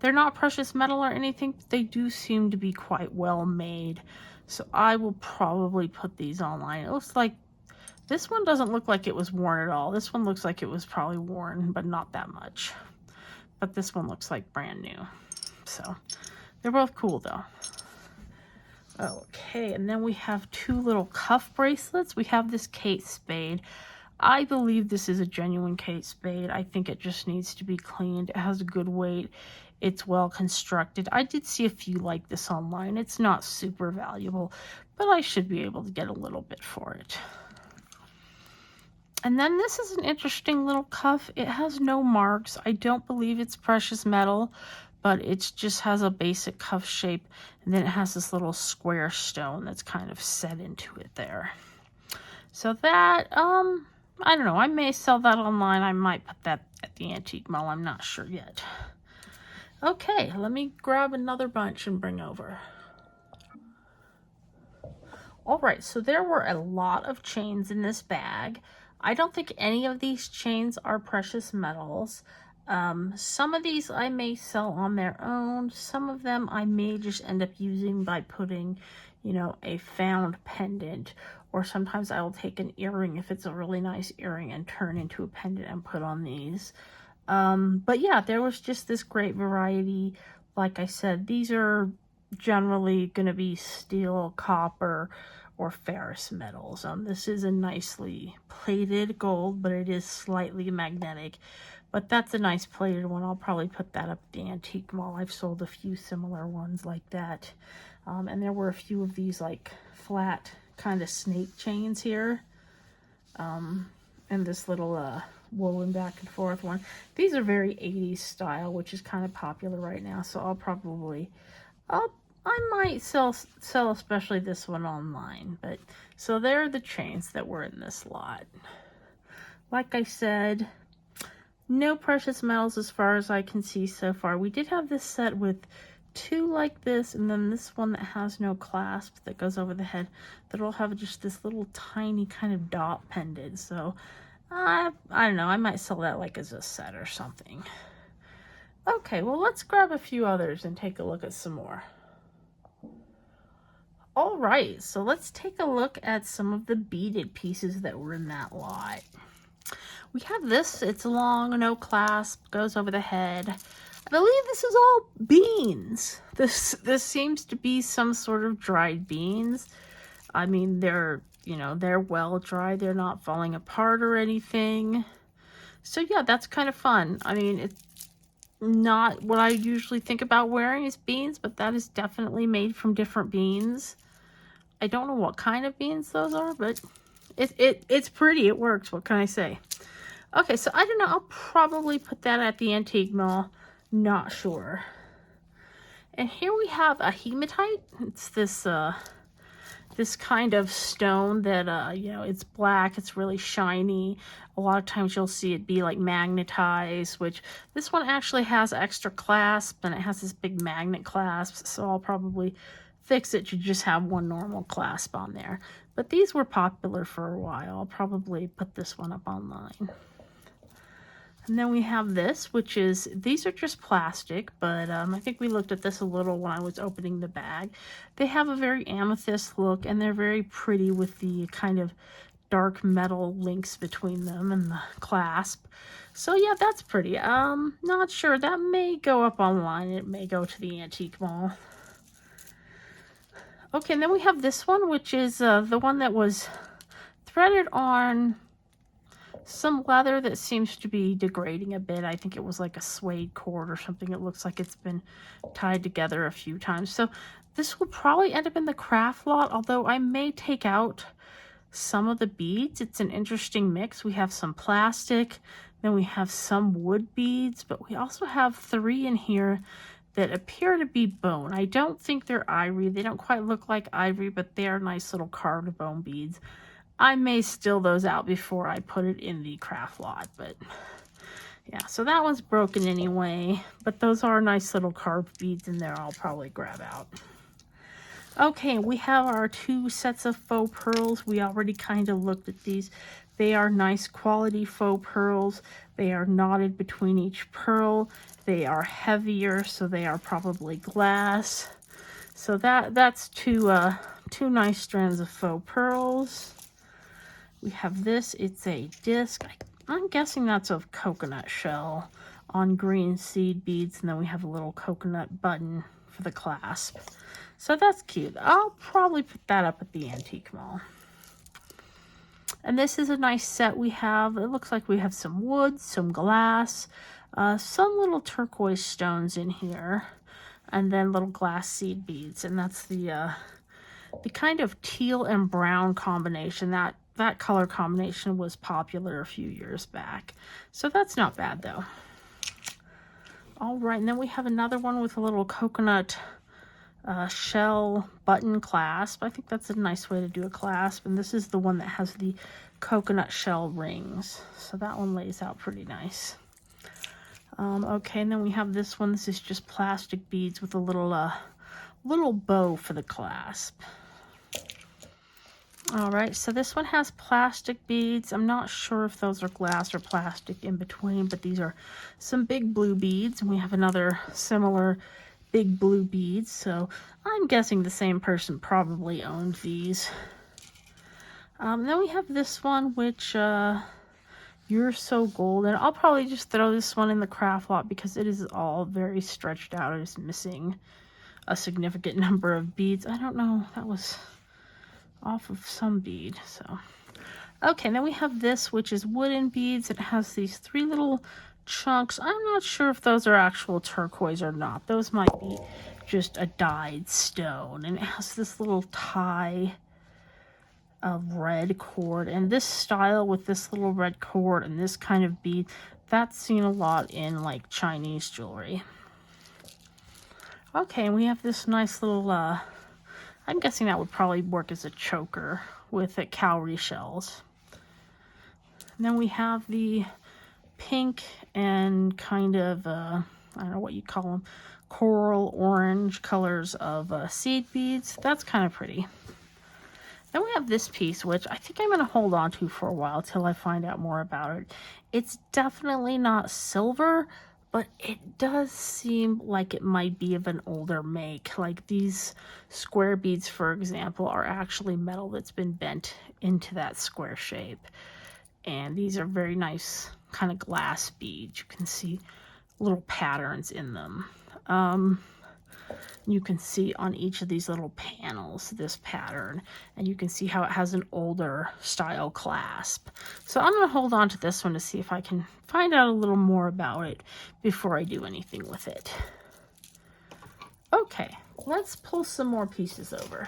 Speaker 1: not precious metal or anything. They do seem to be quite well made, so I will probably put these online. It looks like this one doesn't look like it was worn at all. This one looks like it was probably worn, but not that much. But this one looks like brand new. So they're both cool though. Okay, and then we have 2 little cuff bracelets. We have this Kate Spade. I believe this is a genuine Kate Spade. I think it just needs to be cleaned. It has a good weight. It's well constructed. I did see a few like this online. It's not super valuable, but I should be able to get a little bit for it. And then this is an interesting little cuff. It has no marks. I don't believe it's precious metal, but it just has a basic cuff shape, and then it has this little square stone that's kind of set into it there. So that, I don't know, I may sell that online. I might put that at the antique mall. I'm not sure yet. Okay, let me grab another bunch and bring over. All right, so there were a lot of chains in this bag. I don't think any of these chains are precious metals. Some of these I may sell on their own. Some of them I may just end up using by putting, you know, a found pendant. Or sometimes I will take an earring if it's a really nice earring and turn into a pendant and put on these. But yeah, there was just this great variety. Like I said, these are generally going to be steel, copper, or ferrous metals. This is a nicely plated gold, but it is slightly magnetic. But that's a nice plated one. I'll probably put that up at the antique mall. I've sold a few similar ones like that. And there were a few of these like flat kind of snake chains here. And this little woolen back and forth one. These are very 80s style, which is kind of popular right now. So I'll probably, I might sell especially this one online. But so there are the chains that were in this lot. Like I said, no precious metals as far as I can see so far. We did have this set with two like this, and then this one that has no clasp that goes over the head that'll have just this little tiny kind of dot pendant. So I don't know, I might sell that like as a set or something. Okay, well, let's grab a few others and take a look at some more. All right, so let's take a look at some of the beaded pieces that were in that lot. We have this, it's long, no clasp, goes over the head. I believe this is all beans. This seems to be some sort of dried beans. I mean, they're, you know, they're well dried. They're not falling apart or anything. So yeah, that's kind of fun. I mean, it's not what I usually think about wearing is beans, but that is definitely made from different beans. I don't know what kind of beans those are, but it's pretty. It works. What can I say? Okay, so I don't know. I'll probably put that at the antique mall. Not sure. And here we have a hematite. It's this this kind of stone that you know, it's black. It's really shiny. A lot of times you'll see it be like magnetized, which this one actually has extra clasp and it has this big magnet clasp. So I'll probably fix it to just have one normal clasp on there. But these were popular for a while. I'll probably put this one up online. And then we have this, which is, these are just plastic, but I think we looked at this a little when I was opening the bag. They have a very amethyst look, and they're very pretty with the kind of dark metal links between them and the clasp. So yeah, that's pretty. Not sure. That may go up online. It may go to the antique mall. Okay, and then we have this one, which is the one that was threaded on some leather that seems to be degrading a bit. I think it was like a suede cord or something. It looks like it's been tied together a few times. So this will probably end up in the craft lot, although I may take out some of the beads. It's an interesting mix. We have some plastic, then we have some wood beads, but we also have 3 in here that appear to be bone. I don't think they're ivory. They don't quite look like ivory, but they are nice little carved bone beads. I may still those out before I put it in the craft lot, but yeah, so that one's broken anyway, but those are nice little carved beads in there I'll probably grab out. Okay, we have our 2 sets of faux pearls. We already kind of looked at these. They are nice quality faux pearls. They are knotted between each pearl. They are heavier, so they are probably glass. So that's two nice strands of faux pearls. We have this, it's a disc. I'm guessing that's of coconut shell on green seed beads, and then we have a little coconut button for the clasp. So that's cute. I'll probably put that up at the antique mall. And this is a nice set we have. It looks like we have some wood, some glass, some little turquoise stones in here, and then little glass seed beads. And that's the kind of teal and brown combination. That color combination was popular a few years back. So that's not bad though. All right, and then we have another one with a little coconut shell button clasp. I think that's a nice way to do a clasp. And this is the one that has the coconut shell rings. So that one lays out pretty nice. Okay, and then we have this one. This is just plastic beads with a little bow for the clasp. All right, so this one has plastic beads. I'm not sure if those are glass or plastic in between, but these are some big blue beads. And we have another similar big blue beads. So I'm guessing the same person probably owned these. Then we have this one, which You're So Golden. I'll probably just throw this one in the craft lot because it is all very stretched out. It is missing a significant number of beads. I don't know. That was off of some bead. So, okay, then we have this, which is wooden beads. It has these 3 little chunks. I'm not sure if those are actual turquoise or not. Those might be just a dyed stone. And it has this little tie of red cord. And this style with this little red cord and this kind of bead, that's seen a lot in like Chinese jewelry. Okay, and we have this nice little, I'm guessing that would probably work as a choker with cowrie shells. And then we have the pink and kind of, I don't know what you call them, coral orange colors of seed beads. That's kind of pretty. Then we have this piece, which I think I'm going to hold on to for a while till I find out more about it. It's definitely not silver, but it does seem like it might be of an older make. Like these square beads, for example, are actually metal that's been bent into that square shape. And these are very nice kind of glass beads. You can see little patterns in them. You can see on each of these little panels this pattern, and you can see how it has an older style clasp. So I'm going to hold on to this one to see if I can find out a little more about it before I do anything with it. Okay, let's pull some more pieces over.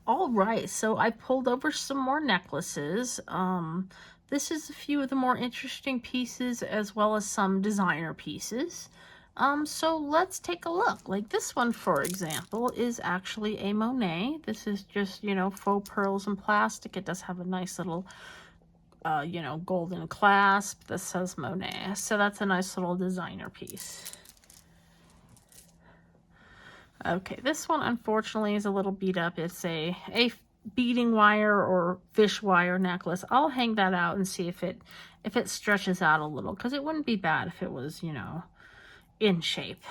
Speaker 1: All right, so I pulled over some more necklaces. This is a few of the more interesting pieces as well as some designer pieces. So let's take a look. Like this one, for example, is actually a Monet. This is just, you know, faux pearls and plastic. It does have a nice little, you know, golden clasp that says Monet. So that's a nice little designer piece. Okay, this one unfortunately is a little beat up. It's a beading wire or fish wire necklace. I'll hang that out and see if it stretches out a little, because it wouldn't be bad if it was, you know, in shape.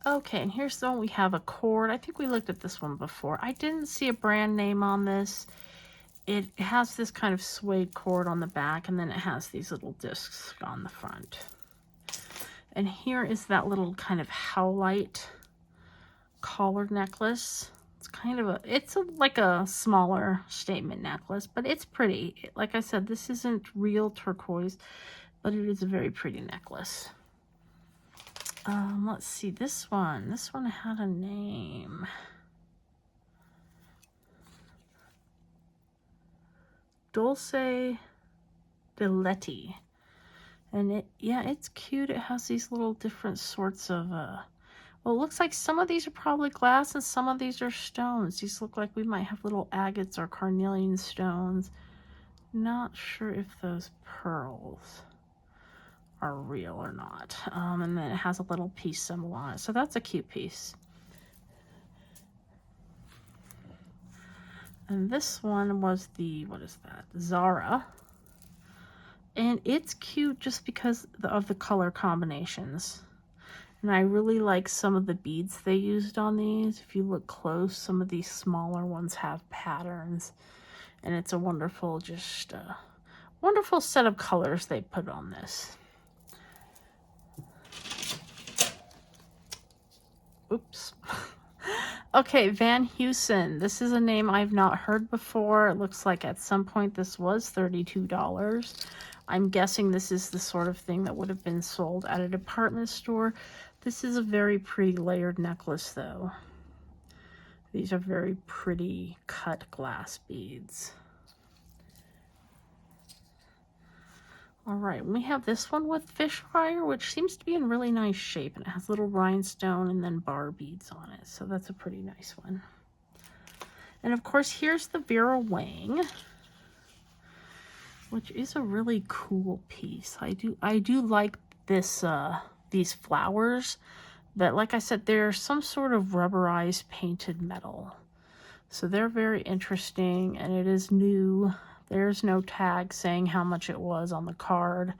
Speaker 1: Okay, and here's the one. We have a cord. I think we looked at this one before. I didn't see a brand name on this. It has this kind of suede cord on the back, and then it has these little discs on the front. And here is that little kind of howlite collared necklace. It's kind of like a smaller statement necklace, but it's pretty. Like I said, this isn't real turquoise, but it is a very pretty necklace. Let's see, this one had a name. Dulce de Leche. And it's cute. It has these little different sorts of, well, it looks like some of these are probably glass and some of these are stones. These look like we might have little agates or carnelian stones. Not sure if those pearls are real or not. And then it has a little peace symbol on it. So that's a cute piece. And this one was the, what is that? Zara. And it's cute just because of the color combinations. And I really like some of the beads they used on these. If you look close, some of these smaller ones have patterns. And it's a wonderful, just wonderful set of colors they put on this. Oops. Okay, Van Heusen. This is a name I've not heard before. It looks like at some point this was $32. I'm guessing this is the sort of thing that would have been sold at a department store. This is a very pretty layered necklace, though. These are very pretty cut glass beads. All right, we have this one with fish wire, which seems to be in really nice shape. And it has little rhinestone and then bar beads on it. So that's a pretty nice one. And of course, here's the Vera Wang, which is a really cool piece. I do like this these flowers, that, like I said, they're some sort of rubberized painted metal. So they're very interesting, and it is new. There's no tag saying how much it was on the card,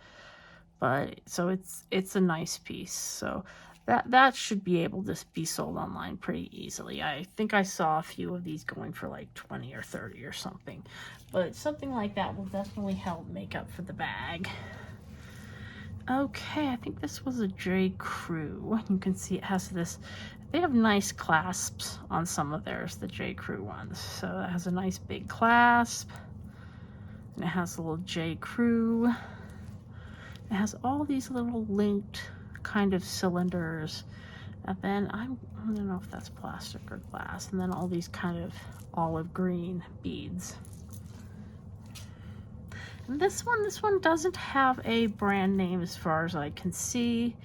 Speaker 1: but so it's a nice piece. So that should be able to be sold online pretty easily. I think I saw a few of these going for like 20 or 30 or something, but something like that will definitely help make up for the bag. Okay, I think this was a J. Crew. You can see it has this, they have nice clasps on some of theirs, the J. Crew ones. So it has a nice big clasp, and it has a little J. Crew. It has all these little linked kind of cylinders, and then I don't know if that's plastic or glass, and then all these kind of olive green beads. And this one doesn't have a brand name as far as I can see.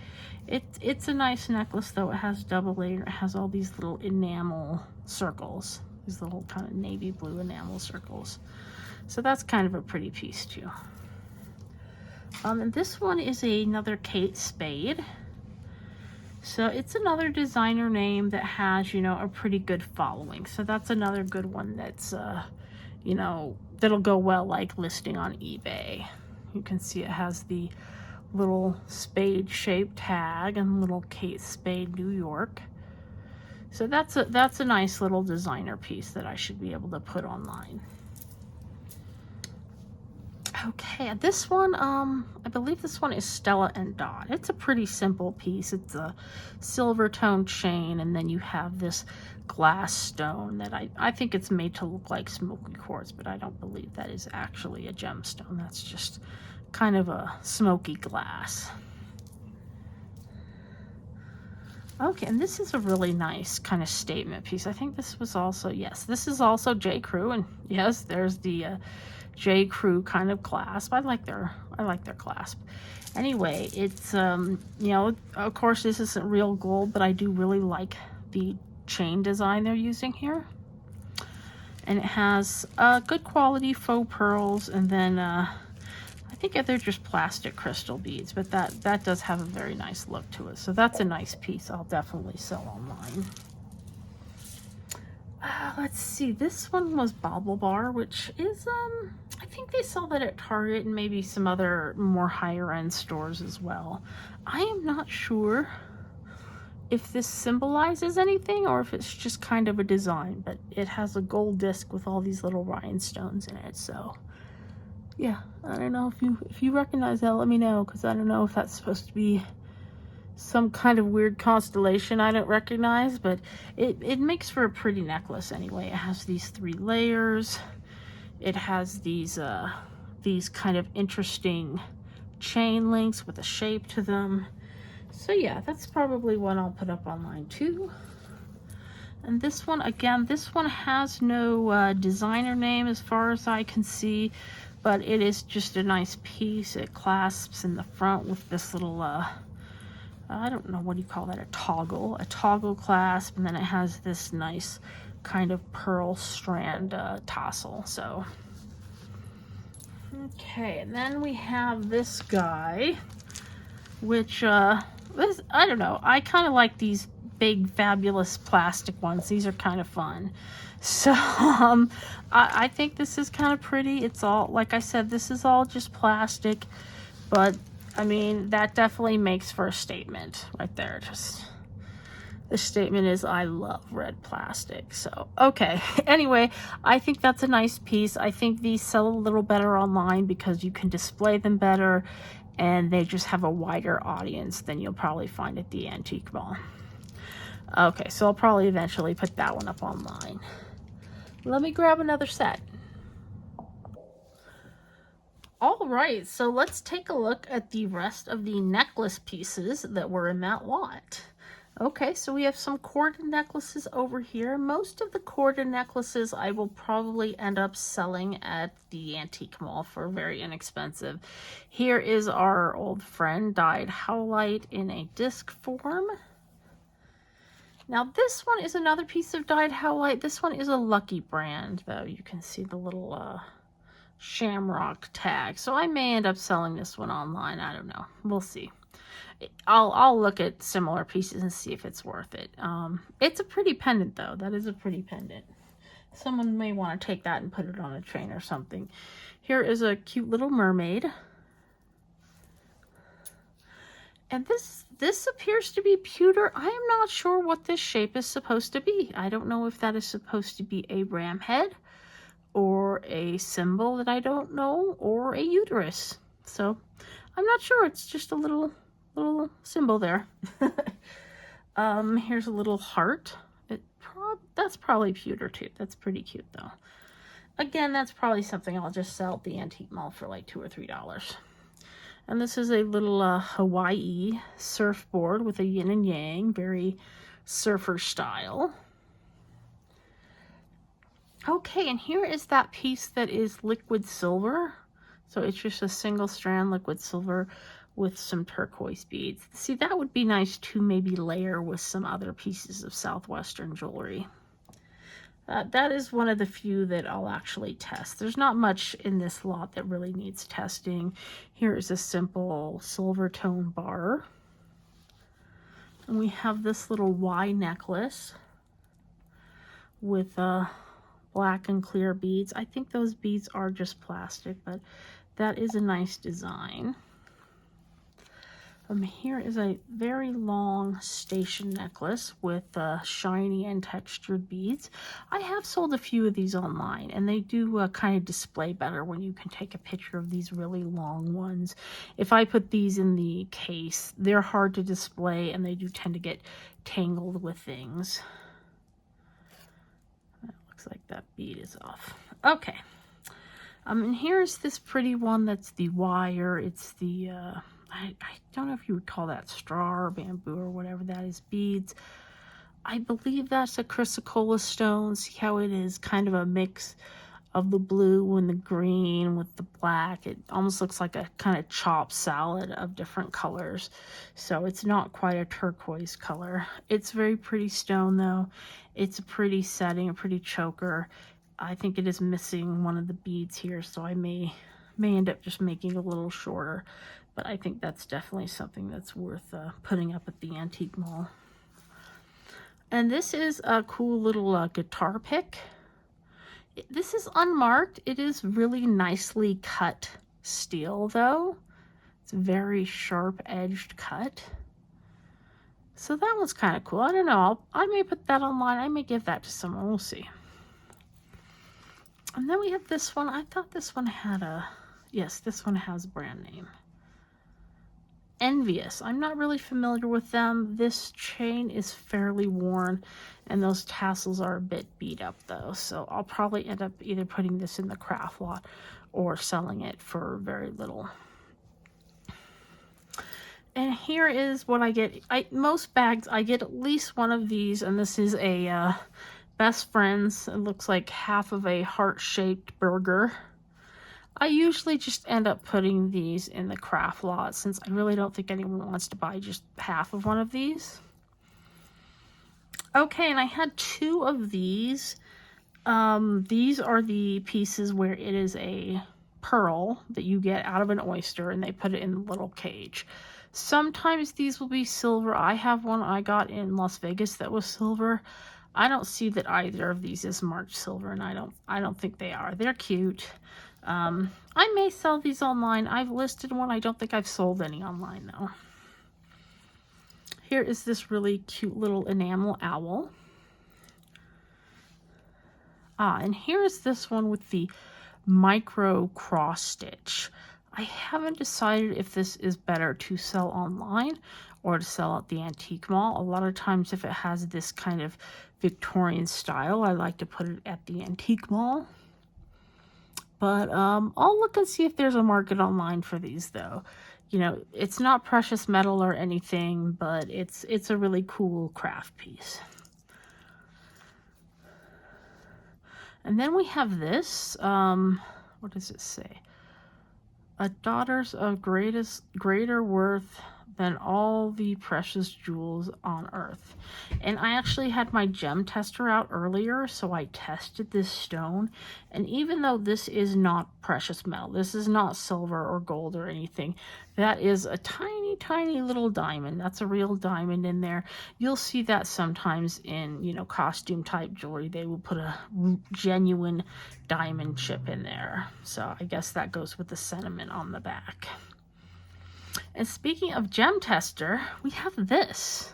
Speaker 1: It's a nice necklace though. It has double layer. It has all these little enamel circles, these little kind of navy blue enamel circles. So that's kind of a pretty piece too. And this one is another Kate Spade. So it's another designer name that has, you know, a pretty good following. So that's another good one that's, you know, that'll go well like listing on eBay. You can see it has the little spade shaped tag and little Kate Spade New York. So that's a nice little designer piece that I should be able to put online. Okay, this one, I believe this one is Stella and Dot. It's a pretty simple piece. It's a silver tone chain, and then you have this glass stone that I think it's made to look like smoky quartz, but I don't believe that is actually a gemstone. That's just kind of a smoky glass. Okay, and this is a really nice kind of statement piece. I think this was also, yes, this is also J. Crew, and yes, there's the J. Crew kind of clasp. I like their clasp. Anyway, it's you know, of course this isn't real gold, but I do really like the chain design they're using here. And it has good quality faux pearls, and then I think they're just plastic crystal beads, but that does have a very nice look to it. So that's a nice piece I'll definitely sell online. Let's see, this one was Bobble Bar, which is, I think they sell that at Target and maybe some other more higher end stores as well. I am not sure if this symbolizes anything or if it's just kind of a design, but it has a gold disc with all these little rhinestones in it. So yeah, I don't know if you recognize that, let me know, because I don't know if that's supposed to be some kind of weird constellation I don't recognize, but it makes for a pretty necklace anyway. It has these 3 layers. It has these kind of interesting chain links with a shape to them. So yeah, that's probably one I'll put up online too. And this one, again, this one has no designer name as far as I can see, but it is just a nice piece. It clasps in the front with this little I don't know, what do you call that, a toggle clasp, and then it has this nice kind of pearl strand tassel. So okay, and then we have this guy, which this, I don't know, I kind of like these big fabulous plastic ones. These are kind of fun. So I think this is kind of pretty. It's all, like I said, this is all just plastic, but I mean, that definitely makes for a statement right there. Just the statement is, I love red plastic. So, okay. Anyway, I think that's a nice piece. I think these sell a little better online because you can display them better, and they just have a wider audience than you'll probably find at the antique mall. Okay, so I'll probably eventually put that one up online. Let me grab another set. All right, so let's take a look at the rest of the necklace pieces that were in that lot. Okay, so we have some corded necklaces over here. Most of the corded necklaces I will probably end up selling at the antique mall for very inexpensive. Here is our old friend dyed howlite in a disc form. Now this one is another piece of dyed howlite. This one is a Lucky brand, though. You can see the little shamrock tag. So I may end up selling this one online. I don't know. We'll see. I'll look at similar pieces and see if it's worth it. It's a pretty pendant though. That is a pretty pendant. Someone may want to take that and put it on a train or something. Here is a cute little mermaid. And this appears to be pewter. I am not sure what this shape is supposed to be. I don't know if that is supposed to be a ram head or a symbol that I don't know, or a uterus. So I'm not sure. It's just a little symbol there. Here's a little heart. That's probably pewter too. That's pretty cute though. Again, that's probably something I'll just sell at the antique mall for like $2 or $3. And this is a little Hawaii surfboard with a yin and yang, very surfer style. Okay, and here is that piece that is liquid silver. So it's just a single strand liquid silver with some turquoise beads. See, that would be nice to maybe layer with some other pieces of Southwestern jewelry. That is one of the few that I'll actually test. There's not much in this lot that really needs testing. Here is a simple silver tone bar. And we have this little Y necklace with black and clear beads. I think those beads are just plastic, but that is a nice design. Here is a very long station necklace with shiny and textured beads. I have sold a few of these online, and they do kind of display better when you can take a picture of these really long ones. If I put these in the case, they're hard to display, and they do tend to get tangled with things. That looks like that bead is off. Okay. And here's this pretty one that's the wire. It's the... I don't know if you would call that straw or bamboo or whatever that is, beads. I believe that's a chrysocolla stone. See how it is kind of a mix of the blue and the green with the black. It almost looks like a kind of chopped salad of different colors. So it's not quite a turquoise color. It's very pretty stone though. It's a pretty setting, a pretty choker. I think it is missing one of the beads here, so I may end up just making it a little shorter. But I think that's definitely something that's worth putting up at the antique mall. And this is a cool little guitar pick. This is unmarked. It is really nicely cut steel though. It's very sharp edged cut. So that one's kind of cool. I don't know. I may put that online. I may give that to someone. We'll see. And then we have this one. I thought this one had a... Yes, this one has a brand name. Envious. I'm not really familiar with them. This chain is fairly worn, and those tassels are a bit beat up though. So I'll probably end up either putting this in the craft lot or selling it for very little. And here is what I get. Most bags, I get at least one of these, and this is a Best Friends. It looks like half of a heart-shaped burger. I usually just end up putting these in the craft lot since I really don't think anyone wants to buy just half of one of these. Okay, and I had two of these. These are the pieces where it is a pearl that you get out of an oyster and they put it in the little cage. Sometimes these will be silver. I have one I got in Las Vegas that was silver. I don't see that either of these is marked silver, and I don't think they are. They're cute. I may sell these online. I've listed one. I don't think I've sold any online though. Here is this really cute little enamel owl. And here is this one with the micro cross stitch. I haven't decided if this is better to sell online or to sell at the antique mall. A lot of times if it has this kind of Victorian style, I like to put it at the antique mall. But I'll look and see if there's a market online for these though. You know, it's not precious metal or anything, but it's a really cool craft piece. And then we have this, what does it say? A daughters of greater worth than all the precious jewels on earth. And I actually had my gem tester out earlier, so I tested this stone. And even though this is not precious metal, this is not silver or gold or anything, that is a tiny, tiny little diamond. That's a real diamond in there. You'll see that sometimes in, you know, costume type jewelry. They will put a genuine diamond chip in there. So I guess that goes with the sentiment on the back. And speaking of gem tester, we have this,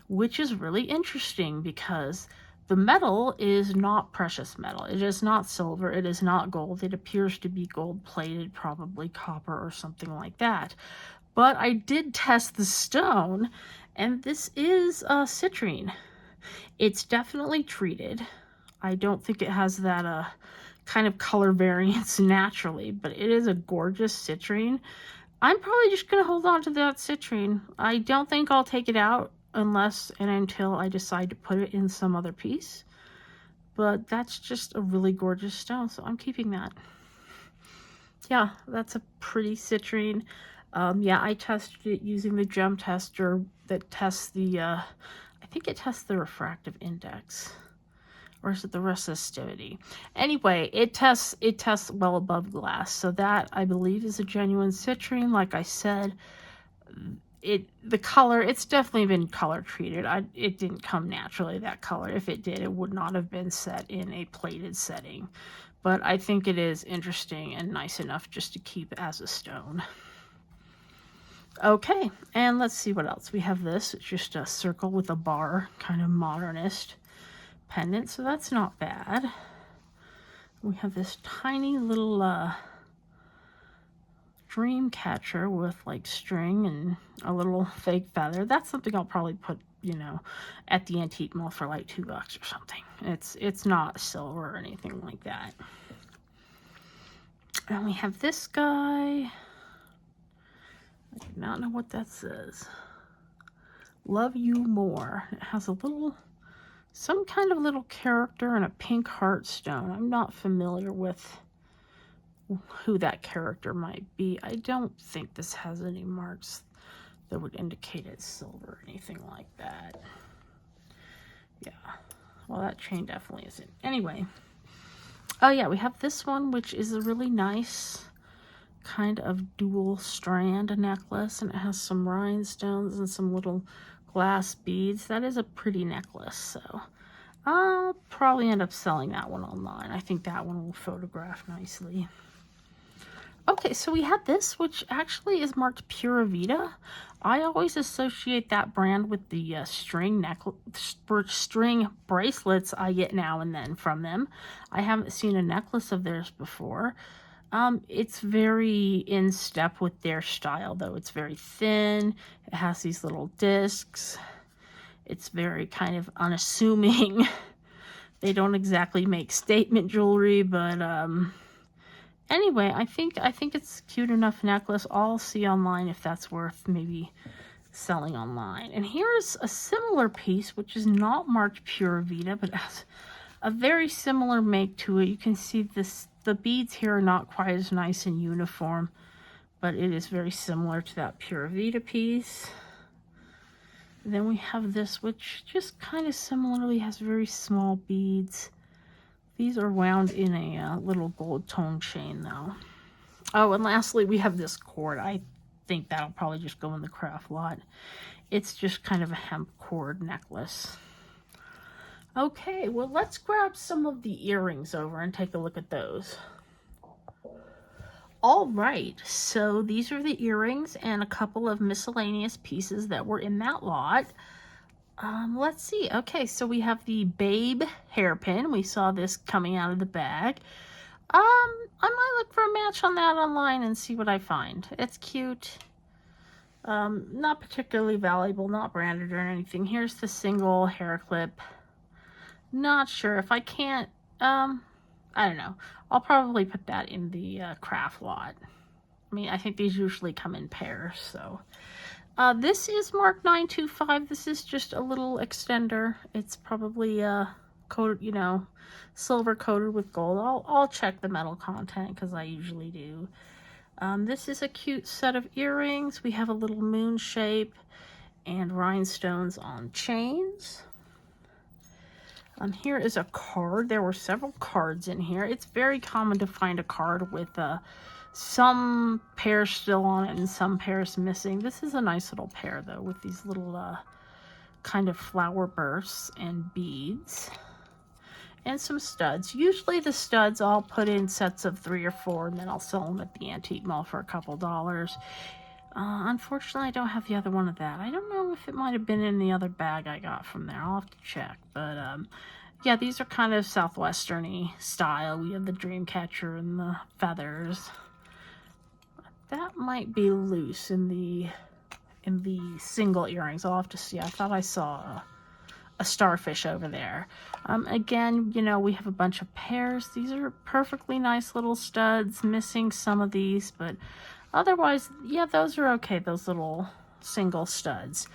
Speaker 1: which is really interesting because the metal is not precious metal. It is not silver. It is not gold. It appears to be gold plated, probably copper or something like that. But I did test the stone, and this is citrine. It's definitely treated. I don't think it has that kind of color variance naturally, but it is a gorgeous citrine. I'm probably just going to hold on to that citrine. I don't think I'll take it out unless and until I decide to put it in some other piece. But that's just a really gorgeous stone, so I'm keeping that. Yeah, that's a pretty citrine. Yeah, I tested it using the gem tester that tests the, I think it tests the refractive index. Or is it the resistivity? Anyway, it tests well above glass. So that, I believe, is a genuine citrine. Like I said, the color, it's definitely been color treated. It didn't come naturally, that color. If it did, it would not have been set in a plated setting. But I think it is interesting and nice enough just to keep as a stone. Okay, and let's see what else. We have this. It's just a circle with a bar, kind of modernist pendant, so that's not bad. We have this tiny little dream catcher with like string and a little fake feather. That's something I'll probably put, you know, at the antique mall for like $2 or something. It's not silver or anything like that. And we have this guy. I do not know what that says. Love you more. It has a little, some kind of little character and a pink heart stone. I'm not familiar with who that character might be. I don't think this has any marks that would indicate it's silver or anything like that. Yeah. Well, that chain definitely isn't. Anyway. Oh, yeah, we have this one, which is a really nice kind of dual strand necklace, and it has some rhinestones and some little glass beads. That is a pretty necklace, so I'll probably end up selling that one online. I think that one will photograph nicely. Okay, so we had this, which actually is marked Pura Vida. I always associate that brand with the string bracelets I get now and then from them. I haven't seen a necklace of theirs before. It's very in step with their style, though. It's very thin. It has these little discs. It's very kind of unassuming. They don't exactly make statement jewelry, but anyway, I think it's a cute enough necklace. I'll see online if that's worth maybe selling online. And here's a similar piece, which is not marked Pura Vida, but has a very similar make to it. You can see this. The beads here are not quite as nice and uniform, but it is very similar to that Pura Vida piece. And then we have this, which just kind of similarly has very small beads. These are wound in a little gold tone chain, though. Oh, and lastly, we have this cord. I think that'll probably just go in the craft lot. It's just kind of a hemp cord necklace. Okay, well, let's grab some of the earrings over and take a look at those. All right, so these are the earrings and a couple of miscellaneous pieces that were in that lot. Let's see. Okay, so we have the Babe hairpin. We saw this coming out of the bag. I might look for a match on that online and see what I find. It's cute. Not particularly valuable, not branded or anything. Here's the single hair clip. Not sure if I can't, I don't know. I'll probably put that in the craft lot. I mean, I think these usually come in pairs, so. This is marked 925. This is just a little extender. It's probably coated, you know, silver coated with gold. I'll check the metal content because I usually do. This is a cute set of earrings. We have a little moon shape and rhinestones on chains. Here is a card. There were several cards in here. It's very common to find a card with some pairs still on it and some pairs missing. This is a nice little pair, though, with these little kind of flower bursts and beads. And some studs. Usually the studs I'll put in sets of 3 or 4, and then I'll sell them at the antique mall for a couple dollars. Unfortunately, I don't have the other one of that. I don't know if it might have been in the other bag I got from there. I'll have to check. But, yeah, these are kind of southwestern-y style. We have the dream catcher and the feathers. That might be loose in the single earrings. I'll have to see. I thought I saw a starfish over there. Again, you know, we have a bunch of pairs. These are perfectly nice little studs. Missing some of these, but otherwise, yeah, those are okay, those little single studs.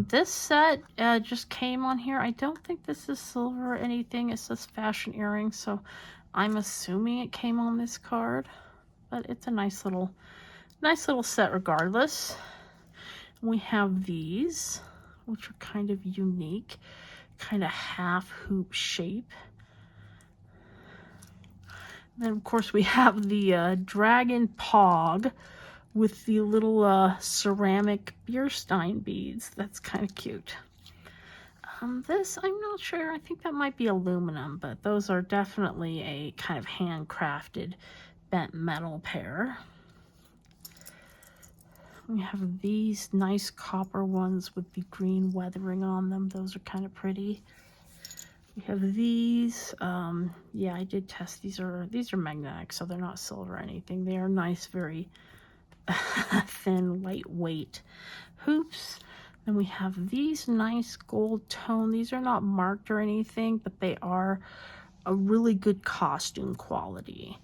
Speaker 1: This set just came on here. I don't think this is silver or anything. It says fashion earrings, so I'm assuming it came on this card. But it's a nice little set regardless. We have these, which are kind of unique, kind of half hoop shape. Then, of course, we have the dragon pog with the little ceramic beer stein beads. That's kind of cute. This, I'm not sure. I think that might be aluminum, but those are definitely a kind of handcrafted bent metal pair. We have these nice copper ones with the green weathering on them. Those are kind of pretty. We have these. Yeah, I did test. These are magnetic, so they're not silver or anything. They are nice, very thin, lightweight hoops. Then we have these nice gold tone. These are not marked or anything, but they are a really good costume quality.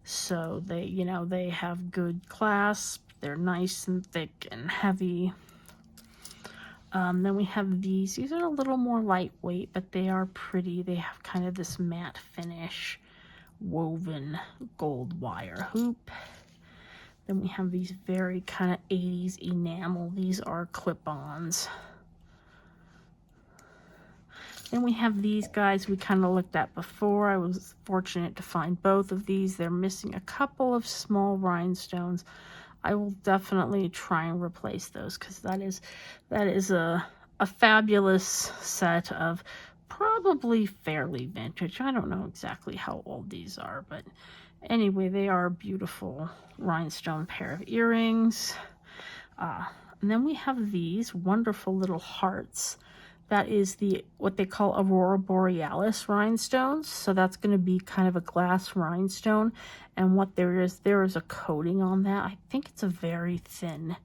Speaker 1: So they, you know, they have good clasp. They're nice and thick and heavy. Then we have these. These are a little more lightweight, but they are pretty. They have kind of this matte finish, woven gold wire hoop. Then we have these very kind of 80s enamel. These are clip-ons. Then we have these guys we kind of looked at before. I was fortunate to find both of these. They're missing a couple of small rhinestones. I will definitely try and replace those because that is a fabulous set of probably fairly vintage. I don't know exactly how old these are, but anyway, they are a beautiful rhinestone pair of earrings. And then we have these wonderful little hearts. That is what they call Aurora Borealis rhinestones. So that's going to be kind of a glass rhinestone. And what there is a coating on that. I think it's a very thin,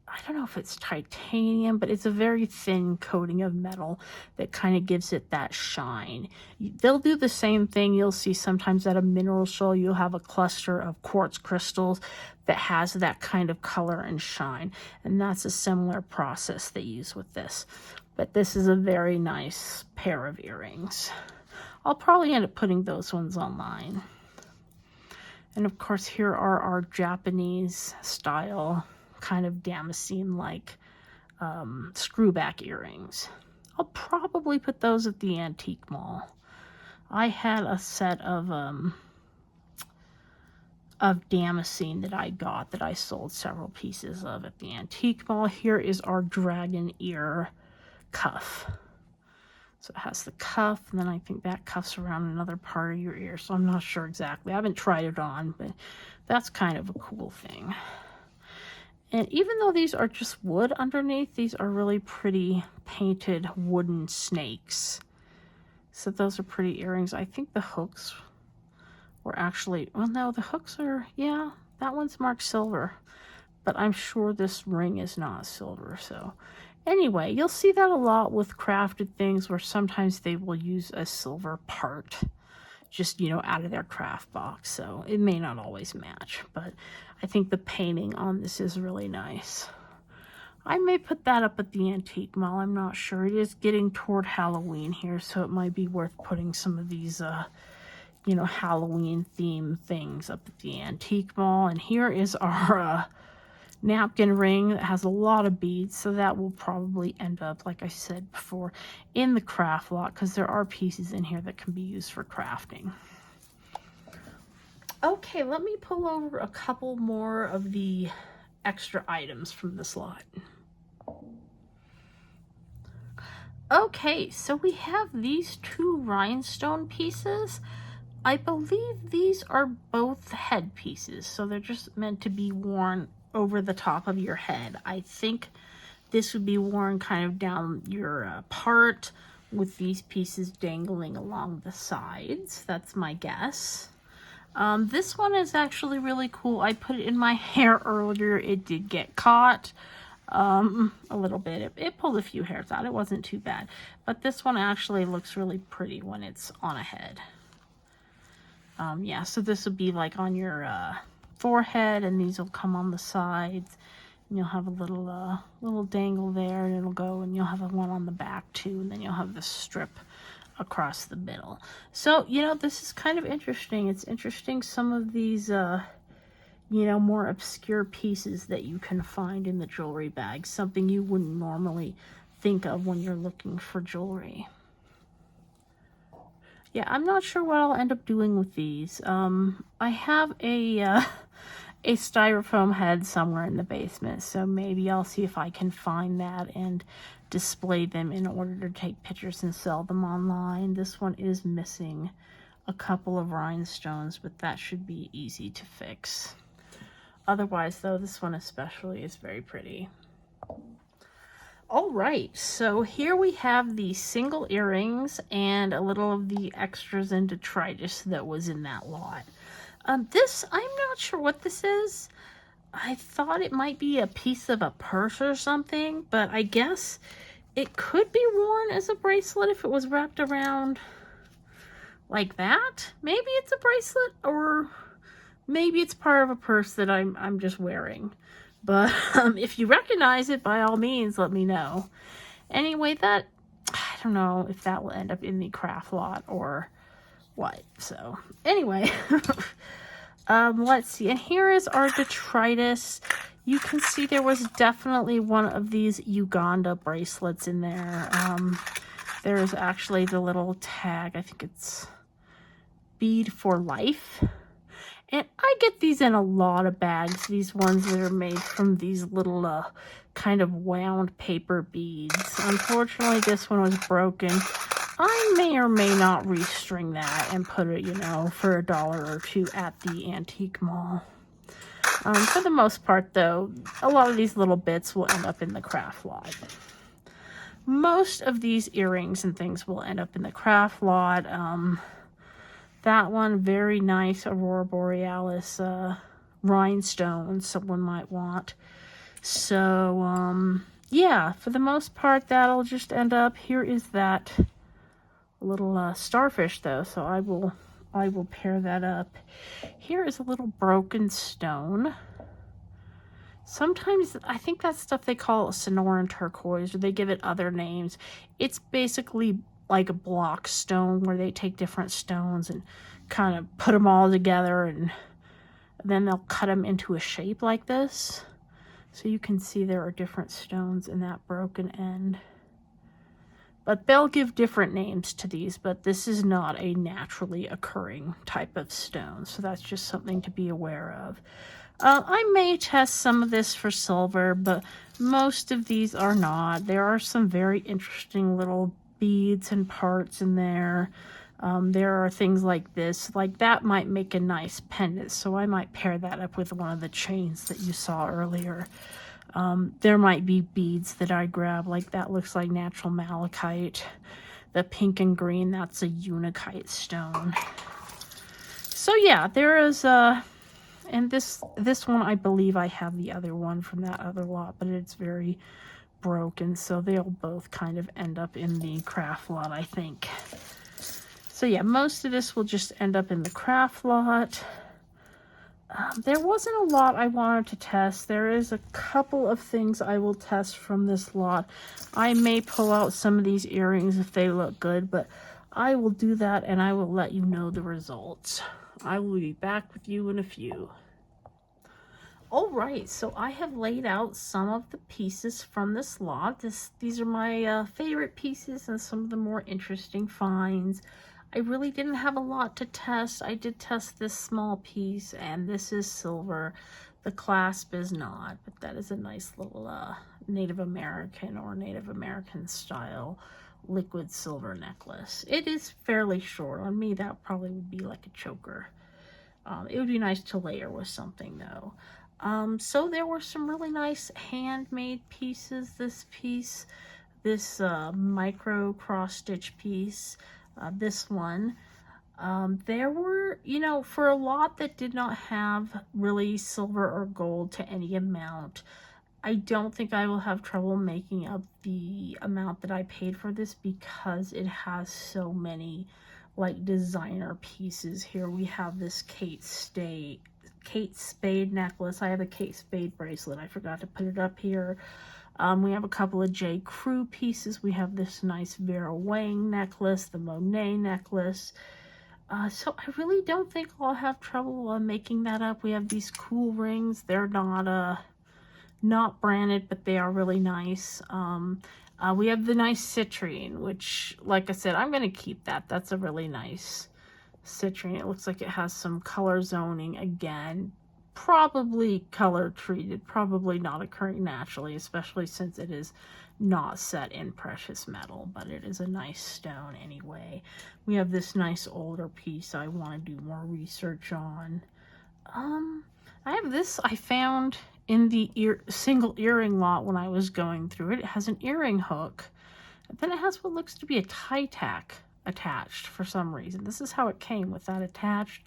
Speaker 1: I don't know if it's titanium, but it's a very thin coating of metal that kind of gives it that shine. They'll do the same thing. You'll see sometimes at a mineral show, you'll have a cluster of quartz crystals that has that kind of color and shine. And that's a similar process they use with this. But this is a very nice pair of earrings. I'll probably end up putting those ones online. And of course, here are our Japanese style kind of damascene-like screwback earrings. I'll probably put those at the antique mall. I had a set of damascene that I got that I sold several pieces of at the antique mall. Here is our dragon ear cuff. So it has the cuff, and then I think that cuff's around another part of your ear, so I'm not sure exactly. I haven't tried it on, but that's kind of a cool thing. And even though these are just wood underneath, these are really pretty painted wooden snakes. So those are pretty earrings. I think the hooks were actually, well, no, the hooks are, yeah, that one's marked silver. But I'm sure this ring is not silver, so. Anyway, you'll see that a lot with crafted things where sometimes they will use a silver part just, you know, out of their craft box. So it may not always match, but I think the painting on this is really nice. I may put that up at the antique mall. I'm not sure. It is getting toward Halloween here, so it might be worth putting some of these you know, Halloween theme things up at the antique mall. And here is our napkin ring that has a lot of beads, so that will probably end up, like I said before, in the craft lot, because there are pieces in here that can be used for crafting. Okay, let me pull over a couple more of the extra items from this lot. Okay, so we have these two rhinestone pieces. I believe these are both head pieces, so they're just meant to be worn over the top of your head. I think this would be worn kind of down your part with these pieces dangling along the sides. That's my guess. This one is actually really cool. I put it in my hair earlier. It did get caught a little bit. It pulled a few hairs out. It wasn't too bad. But this one actually looks really pretty when it's on a head. Yeah, so this will be like on your forehead, and these will come on the sides. And you'll have a little dangle there, and it'll go, and you'll have one on the back too, and then you'll have this strip across the middle. So, you know, this is kind of interesting. It's interesting, some of these, you know, more obscure pieces that you can find in the jewelry bag. Something you wouldn't normally think of when you're looking for jewelry. Yeah, I'm not sure what I'll end up doing with these. I have a styrofoam head somewhere in the basement, so maybe I'll see if I can find that and display them in order to take pictures and sell them online. This one is missing a couple of rhinestones, but that should be easy to fix. Otherwise, though, this one especially is very pretty. All right, so here we have the single earrings and a little of the extras and detritus that was in that lot. This, I'm not sure what this is. I thought it might be a piece of a purse or something, but I guess it could be worn as a bracelet if it was wrapped around like that. Maybe it's a bracelet, or maybe it's part of a purse that I'm just wearing. But if you recognize it, by all means, let me know. Anyway, that, I don't know if that will end up in the craft lot or what. So, anyway, let's see. And here is our detritus. You can see there was definitely one of these Uganda bracelets in there. There's actually the little tag. I think it's bead for life. And I get these in a lot of bags, these ones that are made from these little kind of wound paper beads. Unfortunately, this one was broken. I may or may not restring that and put it, you know, for $1 or $2 at the antique mall. For the most part, though, a lot of these little bits will end up in the craft lot. Most of these earrings and things will end up in the craft lot. That one, very nice Aurora Borealis rhinestone someone might want. So, yeah, for the most part, that'll just end up. Here is that little starfish, though, so I will pair that up. Here is a little broken stone. Sometimes, I think that's stuff they call Sonoran turquoise, or they give it other names. It's basically like a block stone where they take different stones and kind of put them all together, and then they'll cut them into a shape like this. So you can see there are different stones in that broken end. But they'll give different names to these, but this is not a naturally occurring type of stone. So that's just something to be aware of. I may test some of this for silver, but most of these are not. There are some very interesting little beads and parts in there. There are things like this. Like that might make a nice pendant, so I might pair that up with one of the chains that you saw earlier. There might be beads that I grab, like that looks like natural malachite. The pink and green, that's a unakite stone. So yeah, there is and this one, I believe I have the other one from that other lot, but it's very broken, so they'll both kind of end up in the craft lot, I think. So yeah, most of this will just end up in the craft lot. There wasn't a lot I wanted to test. There is a couple of things I will test from this lot. I may pull out some of these earrings if they look good, but I will do that and I will let you know the results. I will be back with you in a few. Alright, so I have laid out some of the pieces from this lot. These are my favorite pieces and some of the more interesting finds. I really didn't have a lot to test. I did test this small piece, and this is silver. The clasp is not, but that is a nice little Native American or Native American style liquid silver necklace. It is fairly short. On me, that probably would be like a choker. It would be nice to layer with something though. So there were some really nice handmade pieces. This piece, this micro cross stitch piece, this one. There were, you know, for a lot that did not have really silver or gold to any amount, I don't think I will have trouble making up the amount that I paid for this because it has so many like designer pieces. Here we have this Kate Spade necklace. I have a Kate Spade bracelet. I forgot to put it up here. We have a couple of J. Crew pieces. We have this nice Vera Wang necklace, the Monet necklace. So I really don't think I'll have trouble making that up. We have these cool rings. They're not branded, but they are really nice. We have the nice citrine, which, like I said, I'm going to keep that. That's a really nice citrine. It looks like it has some color zoning again. Probably color treated, probably not occurring naturally, especially since it is not set in precious metal, but it is a nice stone anyway. We have this nice older piece I want to do more research on. I have this I found in the single earring lot when I was going through it. It has an earring hook, and then it has what looks to be a tie tack attached for some reason. This is how it came, with that attached,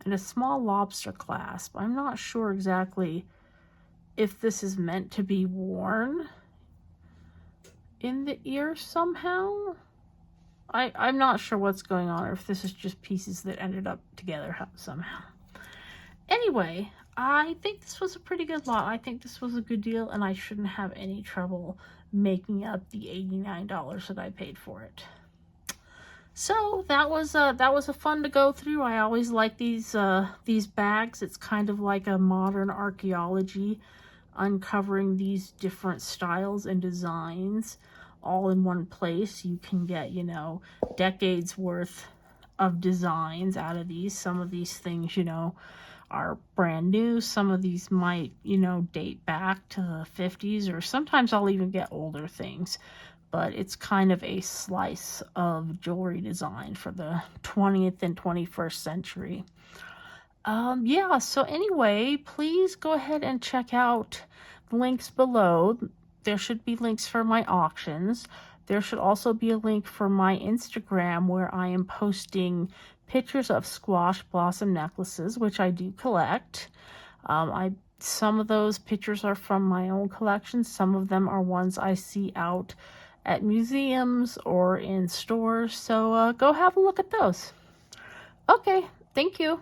Speaker 1: and a small lobster clasp. I'm not sure exactly if this is meant to be worn in the ear somehow. I'm not sure what's going on, or if this is just pieces that ended up together somehow. Anyway, I think this was a pretty good lot. I think this was a good deal, and I shouldn't have any trouble making up the $89 that I paid for it. So that was a fun to go through. I always like these bags. It's kind of like a modern archaeology, uncovering these different styles and designs all in one place. You can get, you know, decades worth of designs out of these. Some of these things, you know, are brand new. Some of these might, you know, date back to the 50s, or sometimes I'll even get older things. But it's kind of a slice of jewelry design for the 20th and 21st century. Yeah, so anyway, please go ahead and check out the links below. There should be links for my auctions. There should also be a link for my Instagram, where I am posting pictures of squash blossom necklaces, which I do collect. Some of those pictures are from my own collection. Some of them are ones I see out at museums or in stores. So go have a look at those. Okay, thank you.